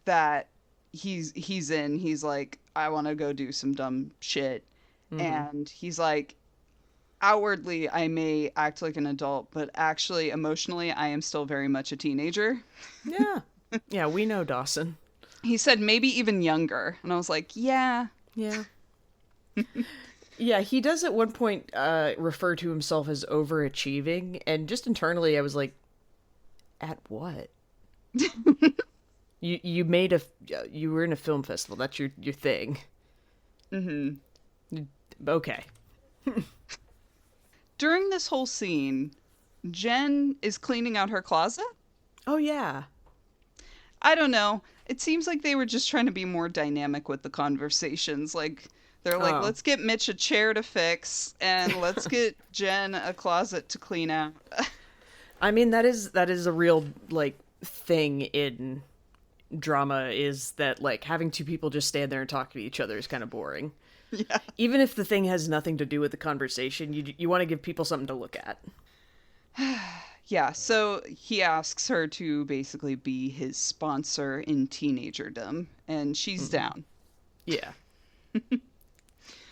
that he's like, I want to go do some dumb shit. And he's like, outwardly, I may act like an adult, but actually, emotionally, I am still very much a teenager. Yeah. Yeah, we know Dawson. He said maybe even younger. And I was like, yeah. Yeah. Yeah, he does at one point refer to himself as overachieving, and just internally I was like, at what? You were in a film festival. That's your thing. Mm-hmm. Okay. During this whole scene, Jen is cleaning out her closet. Oh, yeah. I don't know. It seems like they were just trying to be more dynamic with the conversations. Like, they're like, let's get Mitch a chair to fix, and let's get Jen a closet to clean out. I mean, that is a real, like, thing in drama, is that, like, having two people just stand there and talk to each other is kind of boring. Yeah. Even if the thing has nothing to do with the conversation, you want to give people something to look at. Yeah, so he asks her to basically be his sponsor in teenagerdom, and she's down. Yeah.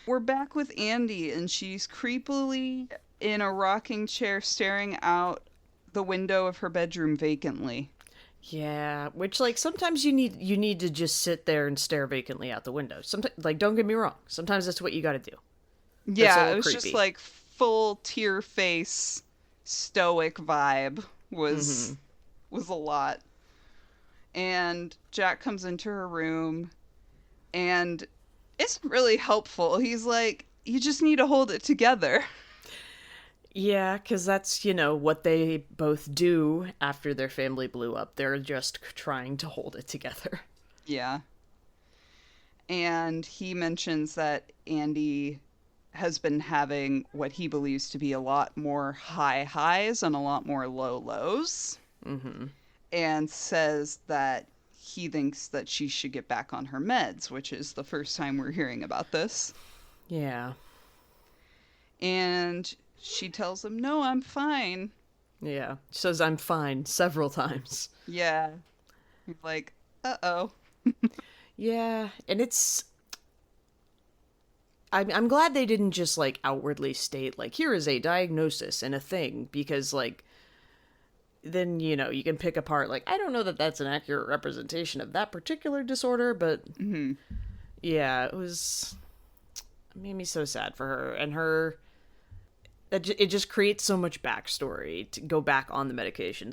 We're back with Andie, and she's creepily in a rocking chair staring out the window of her bedroom vacantly. Yeah, which, like, sometimes you need to just sit there and stare vacantly out the window. Sometimes, like, don't get me wrong, sometimes that's what you gotta do. Yeah, it was creepy. Just like full tear face, stoic vibe was a lot. And Jack comes into her room, and it's really helpful. He's like, you just need to hold it together. Yeah, because that's, what they both do after their family blew up. They're just trying to hold it together. Yeah. And he mentions that Andie has been having what he believes to be a lot more high highs and a lot more low lows. Mm-hmm. And says that he thinks that she should get back on her meds, which is the first time we're hearing about this. Yeah. And she tells him, no, I'm fine. Yeah. She says, I'm fine several times. Yeah. Like, uh-oh. Yeah. And it's... I'm glad they didn't just, like, outwardly state, like, here is a diagnosis and a thing, because, like, then, you can pick apart, like, I don't know that that's an accurate representation of that particular disorder, but... Mm-hmm. Yeah, it made me so sad for her, and her... It just creates so much backstory to go back on the medication.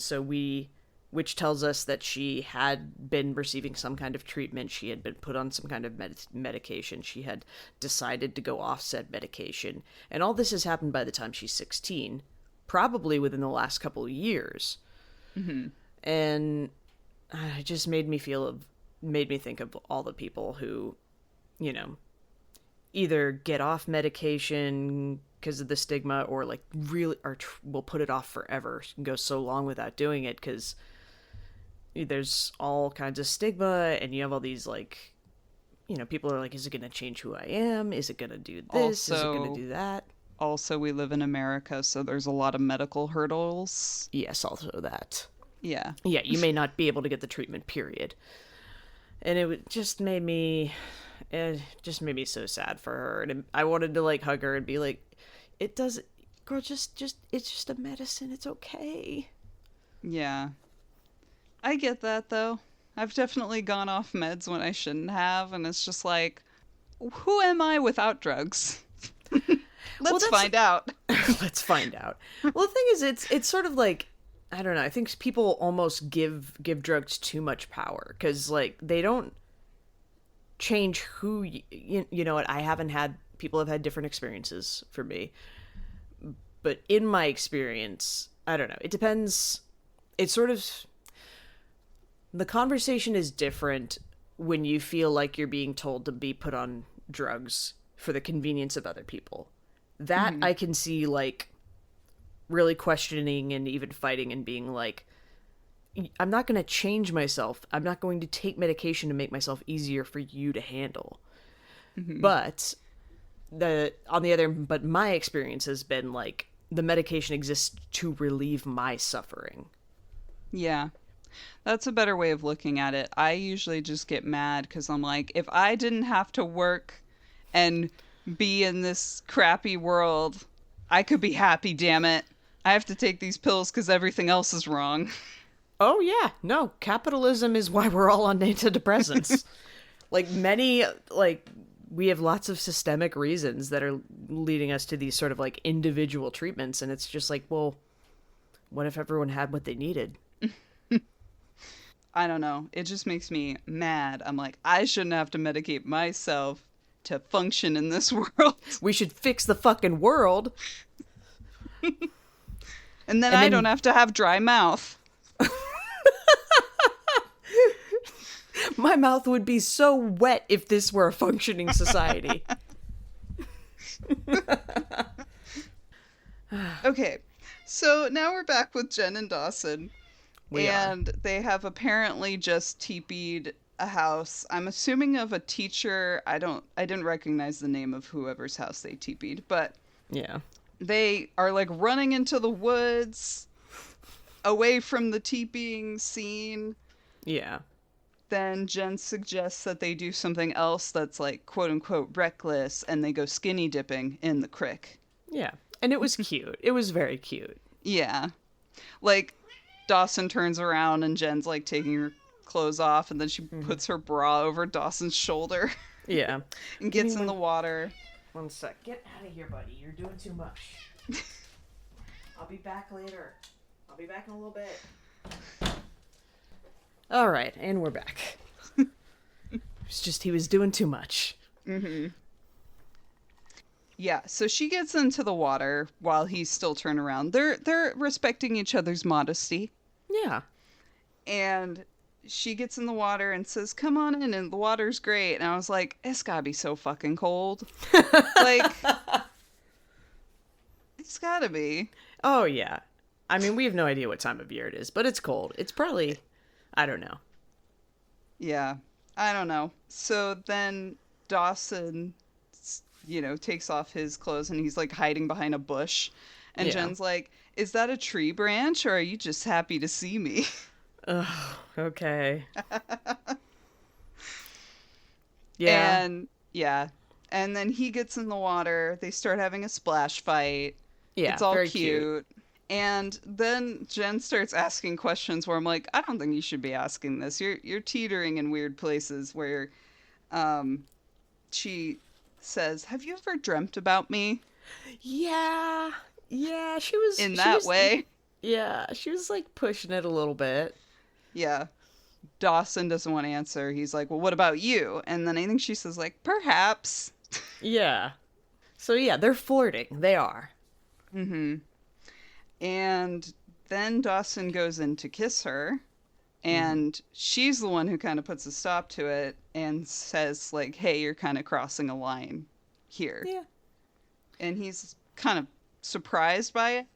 Which tells us that she had been receiving some kind of treatment. She had been put on some kind of medication. She had decided to go off said medication. And all this has happened by the time she's 16, probably within the last couple of years. Mm-hmm. And it just made me think of all the people who, either get off medication because of the stigma, or like really will put it off forever and go so long without doing it because there's all kinds of stigma, and you have all these, like, people are like, is it going to change who I am? Is it going to do this? Is it going to do that? Also, we live in America, so there's a lot of medical hurdles. Yes, also that. Yeah. Yeah, you may not be able to get the treatment, period. And it just made me so sad for her. And I wanted to, like, hug her and be like, girl, just it's just a medicine. It's okay. Yeah. I get that, though. I've definitely gone off meds when I shouldn't have, and it's just like, who am I without drugs? Let's find out. Let's find out. Well, the thing is, it's sort of like, I don't know. I think people almost give drugs too much power because like they don't change who you know. What people have had different experiences for me, but in my experience, I don't know. It depends. It's sort of the conversation is different when you feel like you're being told to be put on drugs for the convenience of other people. That I can see like really questioning and even fighting and being like, I'm not going to change myself. I'm not going to take medication to make myself easier for you to handle. But my experience has been like the medication exists to relieve my suffering. Yeah. That's a better way of looking at it. I usually just get mad because I'm like, if I didn't have to work and be in this crappy world, I could be happy, damn it. I have to take these pills because everything else is wrong. Oh, yeah. No, capitalism is why we're all on antidepressants. We have lots of systemic reasons that are leading us to these sort of like individual treatments. And it's just like, well, what if everyone had what they needed? I don't know. It just makes me mad. I'm like, I shouldn't have to medicate myself to function in this world. We should fix the fucking world. And then I don't have to have dry mouth. My mouth would be so wet if this were a functioning society. Okay, so now we're back with Jen and Dawson. They have apparently just TP'd a house. I'm assuming of a teacher. I didn't recognize the name of whoever's house they TP'd, but yeah. They are like running into the woods away from the TPing scene. Yeah. Then Jen suggests that they do something else that's like quote unquote reckless, and they go skinny dipping in the creek. Yeah. And it was cute. It was very cute. Yeah. Like Dawson turns around and Jen's like taking her clothes off, and then she puts her bra over Dawson's shoulder. Yeah. And gets in the water. 1 sec. Get out of here, buddy. You're doing too much. I'll be back later. I'll be back in a little bit. All right, and we're back. It's just he was doing too much. Yeah, so she gets into the water while he's still turned around. They're respecting each other's modesty. Yeah. And she gets in the water and says, "Come on in," and the water's great. And I was like, it's gotta be so fucking cold. Like, it's gotta be. Oh, yeah. I mean, we have no idea what time of year it is, but it's cold. It's probably, I don't know. Yeah, I don't know. So then Dawson, takes off his clothes and he's like hiding behind a bush. And Jen's like, "Is that a tree branch, or are you just happy to see me?" Ugh, okay. Yeah. And then he gets in the water. They start having a splash fight. Yeah, it's all very cute. And then Jen starts asking questions where I'm like, I don't think you should be asking this. You're teetering in weird places where she says, "Have you ever dreamt about me?" Yeah. Yeah, she was in that way. Yeah, she was like pushing it a little bit. Yeah. Dawson doesn't want to answer. He's like, "Well, what about you?" And then I think she says like, "Perhaps." Yeah. So yeah, they're flirting. They are. And then Dawson goes in to kiss her, and she's the one who kind of puts a stop to it and says like, "Hey, you're kind of crossing a line here." Yeah. And he's kind of surprised by it.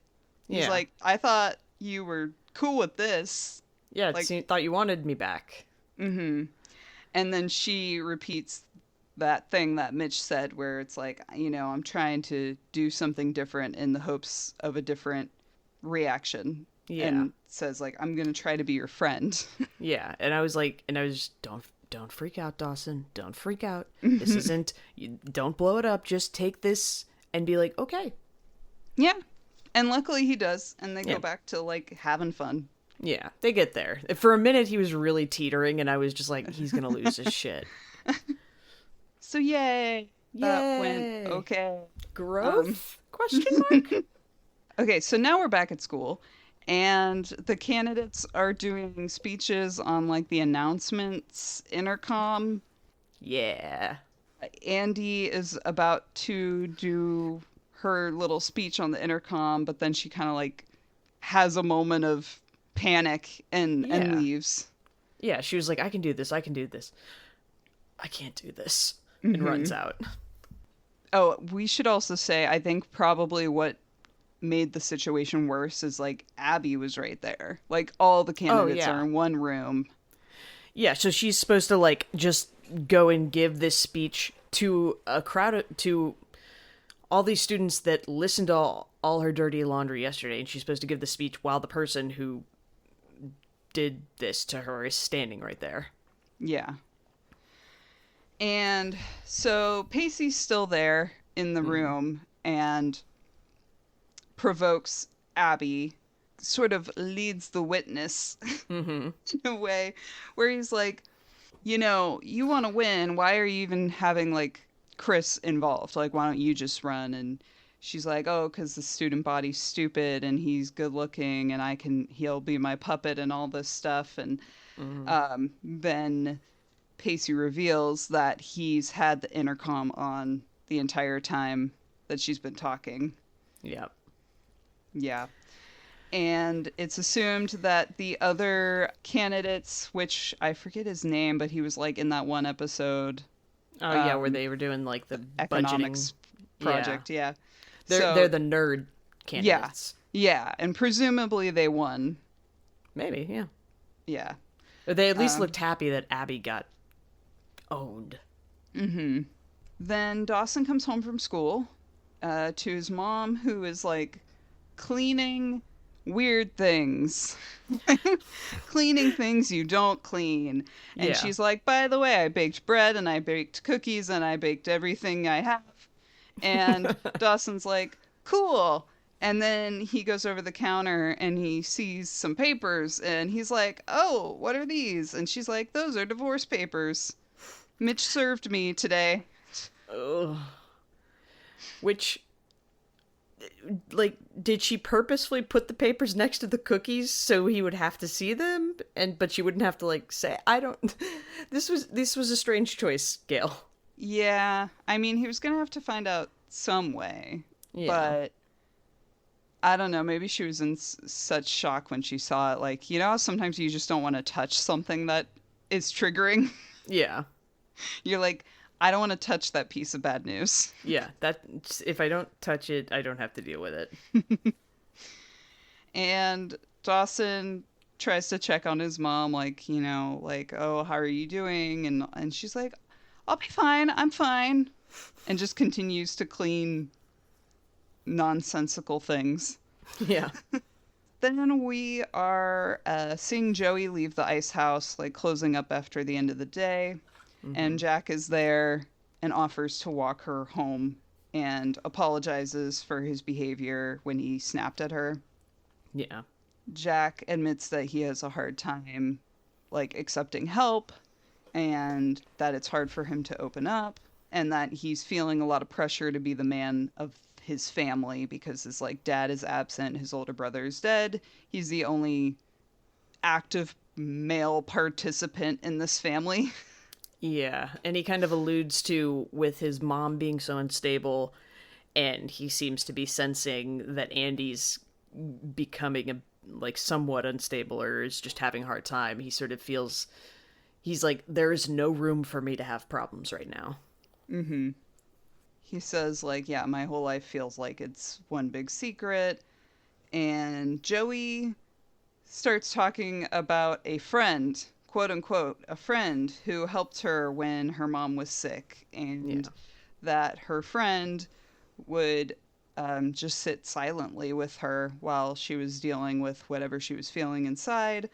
He's Yeah. like, "I thought you were cool with this." Yeah, Like, thought you wanted me back. And then she repeats that thing that Mitch said where it's like, I'm trying to do something different in the hopes of a different reaction. Yeah. And says like, "I'm going to try to be your friend." Yeah, and I was like, don't freak out, Dawson. Don't freak out. This isn't, don't blow it up. Just take this and be like, okay. Yeah. And luckily he does. And they go back to like having fun. Yeah, they get there. For a minute, he was really teetering, and I was just like, he's gonna lose his shit. So yay! That went Yay! okay. Growth? Question mark? Okay, so now we're back at school, and the candidates are doing speeches on like the announcements intercom. Yeah. Andie is about to do her little speech on the intercom, but then she kind of like has a moment of panic and Yeah. leaves. Yeah, she was like, I can do this, I can do this. I can't do this. And runs out. Oh, we should also say, I think probably what made the situation worse is like Abbie was right there. Like all the candidates yeah. are in one room. Yeah, so she's supposed to like just go and give this speech to a to all these students that listened to all her dirty laundry yesterday, and she's supposed to give the speech while the person who did this to her is standing right there. Yeah. And so Pacey's still there in the room and provokes Abbie, sort of leads the witness in a way where he's like, you know, you want to win. Why are you even having like Chris involved? Like, why don't you just run? And she's like, oh, because the student body's stupid and he's good looking and he'll be my puppet and all this stuff. And then Pacey reveals that he's had the intercom on the entire time that she's been talking. Yep. Yeah. And it's assumed that the other candidates, which I forget his name, but he was like in that one episode. Oh yeah, where they were doing like the economics budgeting project. Yeah. They're the nerd candidates. Yeah. And presumably they won. Maybe, yeah. Yeah. Or they at least looked happy that Abbie got owned. Then Dawson comes home from school to his mom, who is like cleaning weird things. Cleaning things you don't clean. And Yeah. she's like, by the way, I baked bread and I baked cookies and I baked everything I have. And Dawson's like, cool. And then he goes over the counter and he sees some papers and he's like, oh, what are these? And she's like, those are divorce papers. Mitch served me today. Ugh. Which, like, did she purposefully put the papers next to the cookies so he would have to see them, but she wouldn't have to like say, I don't. This was a strange choice, Gail. Yeah, I mean, he was gonna have to find out some way, Yeah. but I don't know. Maybe she was in such shock when she saw it. Like, you know, how sometimes you just don't want to touch something that is triggering. Yeah. You're like, I don't want to touch that piece of bad news. Yeah, that if I don't touch it, I don't have to deal with it. And Dawson tries to check on his mom, like, you know, like, oh, how are you doing? And she's like, I'll be fine. I'm fine. And just continues to clean nonsensical things. Yeah. Then we are seeing Joey leave the ice house, like closing up after the end of the day. And Jack is there and offers to walk her home and apologizes for his behavior when he snapped at her. Yeah. Jack admits that he has a hard time, like, accepting help and that it's hard for him to open up and that he's feeling a lot of pressure to be the man of his family because his, like, dad is absent, his older brother is dead. He's the only active male participant in this family. Yeah, and he kind of alludes to with his mom being so unstable, and he seems to be sensing that Andie's becoming like somewhat unstable or is just having a hard time. He sort of feels he's like, there is no room for me to have problems right now. He says, like, yeah, my whole life feels like it's one big secret. And Joey starts talking about a friend, quote unquote, a friend who helped her when her mom was sick, and that her friend would just sit silently with her while she was dealing with whatever she was feeling inside,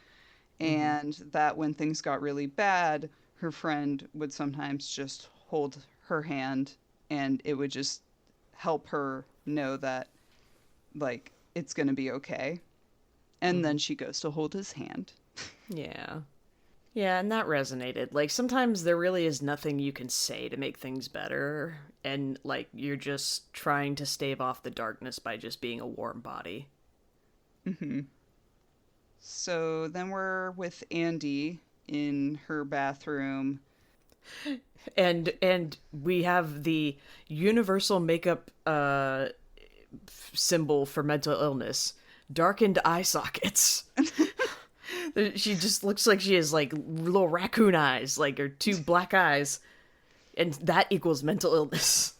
and that when things got really bad, her friend would sometimes just hold her hand and it would just help her know that, like, it's going to be okay. And then she goes to hold his hand. Yeah. Yeah, and that resonated. Like, sometimes there really is nothing you can say to make things better, and, like, you're just trying to stave off the darkness by just being a warm body. Mm-hmm. So then we're with Andie in her bathroom. And we have the universal makeup symbol for mental illness, darkened eye sockets. She just looks like she has like little raccoon eyes, like, or two black eyes, and that equals mental illness.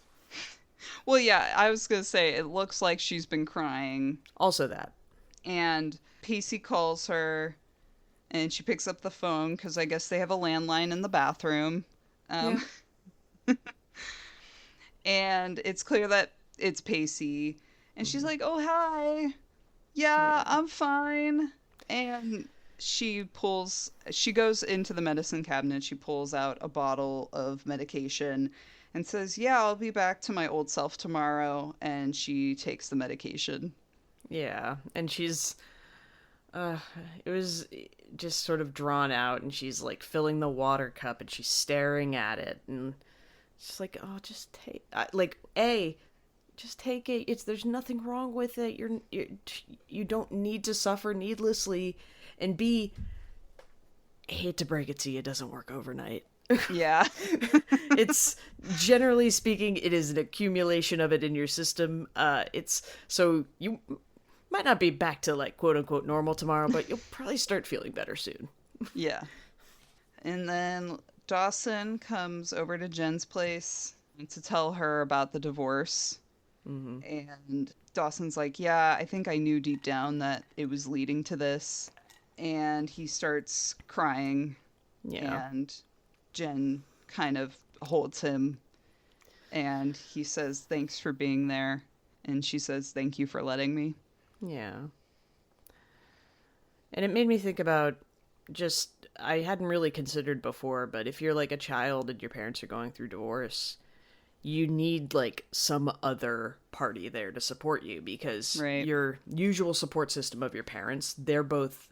Well, yeah, I was going to say, it looks like she's been crying. Also that. And Pacey calls her, and she picks up the phone, because I guess they have a landline in the bathroom. Yeah. And it's clear that it's Pacey. And she's like, oh, hi. Yeah, I'm fine. And she goes into the medicine cabinet. She pulls out a bottle of medication and says, yeah, I'll be back to my old self tomorrow. And she takes the medication. Yeah, and she's it was just sort of drawn out, and she's like filling the water cup, and she's staring at it, and she's like, oh, just take just take it. There's nothing wrong with it. You don't need to suffer needlessly. And B, I hate to break it to you, it doesn't work overnight. Yeah. It's, generally speaking, it is an accumulation of it in your system. It's so you might not be back to, like, quote unquote normal tomorrow, but you'll probably start feeling better soon. Yeah. And then Dawson comes over to Jen's place to tell her about the divorce. Mm-hmm. And Dawson's like, yeah, I think I knew deep down that it was leading to this. And he starts crying. Yeah. And Jen kind of holds him. And he says, thanks for being there. And she says, thank you for letting me. Yeah. And it made me think about I hadn't really considered before, but if you're like a child and your parents are going through divorce, you need like some other party there to support you, because your usual support system of your parents, they're both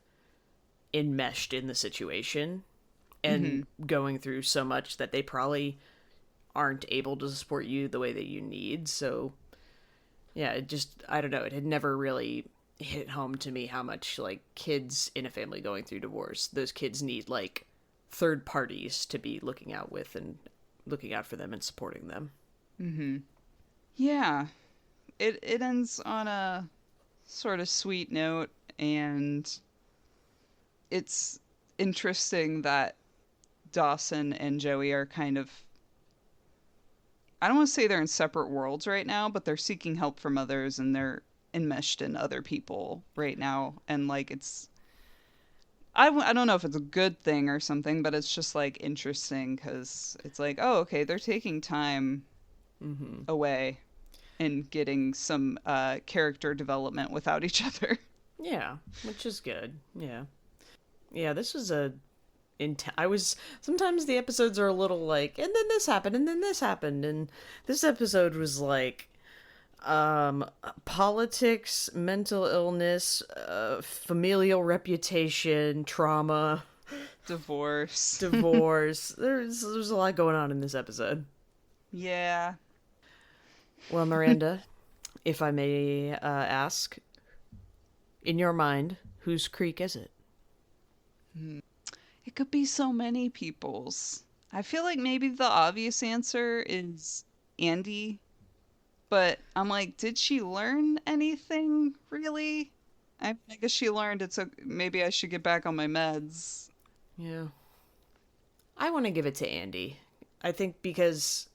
enmeshed in the situation and going through so much that they probably aren't able to support you the way that you need. So yeah, I don't know, it had never really hit home to me how much, like, kids in a family going through divorce, those kids need, like, third parties to be looking out with and looking out for them and supporting them. Mm-hmm. Yeah. It ends on a sort of sweet note, and it's interesting that Dawson and Joey are kind of, I don't want to say they're in separate worlds right now, but they're seeking help from others, and they're enmeshed in other people right now. And, like, it's, I don't know if it's a good thing or something, but it's just, like, interesting, because it's like, oh, okay, they're taking time away and getting some character development without each other. Yeah, which is good. Yeah, this was sometimes the episodes are a little like, and then this happened, and then this happened, and this episode was like, politics, mental illness, familial reputation, trauma, Divorce. There's a lot going on in this episode. Yeah. Well, Miranda, if I may ask, in your mind, whose creek is it? It could be so many people's. I feel like maybe the obvious answer is Andie, but I'm like, did she learn anything really? I guess she learned maybe I should get back on my meds. Yeah. I want to give it to Andie. I think because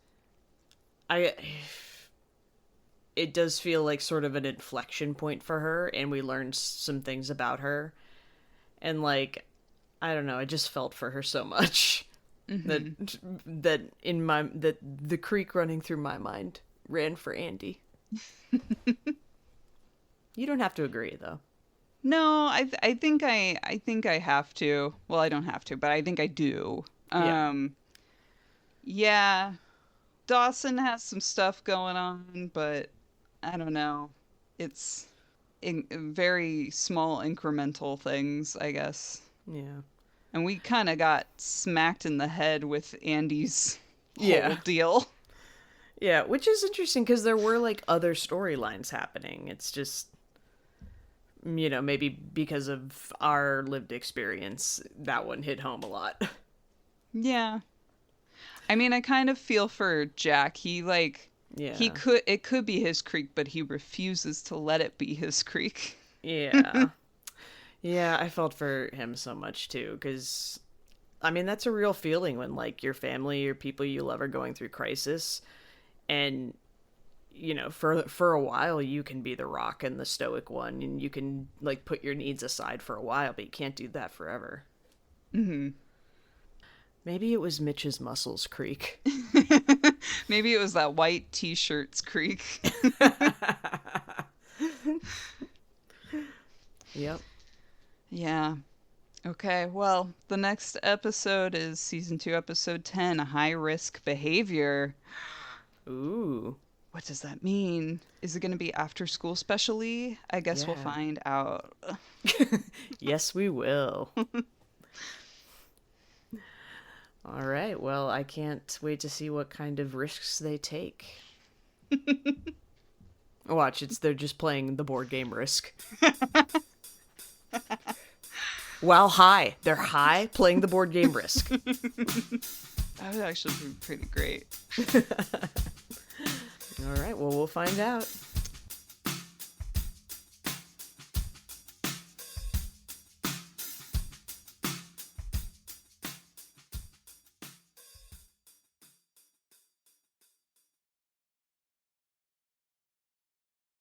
it does feel like sort of an inflection point for her, and we learned some things about her. And, like, I don't know, I just felt for her so much that the creek running through my mind ran for Andie. You don't have to agree, though. No, I think I have to. Well, I don't have to, but I think I do. Yeah. Dawson has some stuff going on, but I don't know. It's very small incremental things, I guess. Yeah. And we kind of got smacked in the head with Andie's whole Yeah. deal. Yeah, which is interesting because there were like other storylines happening. It's just, maybe because of our lived experience, that one hit home a lot. Yeah. I mean, I kind of feel for Jack. Yeah. It could be his creek, but he refuses to let it be his creek. Yeah. Yeah, I felt for him so much too, because, I mean, that's a real feeling when, like, your family or people you love are going through crisis, and, for a while you can be the rock and the stoic one, and you can, like, put your needs aside for a while, but you can't do that forever. Mm-hmm. Maybe it was Mitch's muscles creek. Maybe it was that white t-shirt's creek. Yep. Yeah. Okay, well, the next episode is season 2, episode 10, high risk behavior. Ooh. What does that mean? Is it going to be after school specially? I guess we'll Yeah. find out. Yes, we will. All right. Well, I can't wait to see what kind of risks they take. Watch, they're just playing the board game Risk. While high. They're high playing the board game Risk. That would actually be pretty great. All right. Well, we'll find out.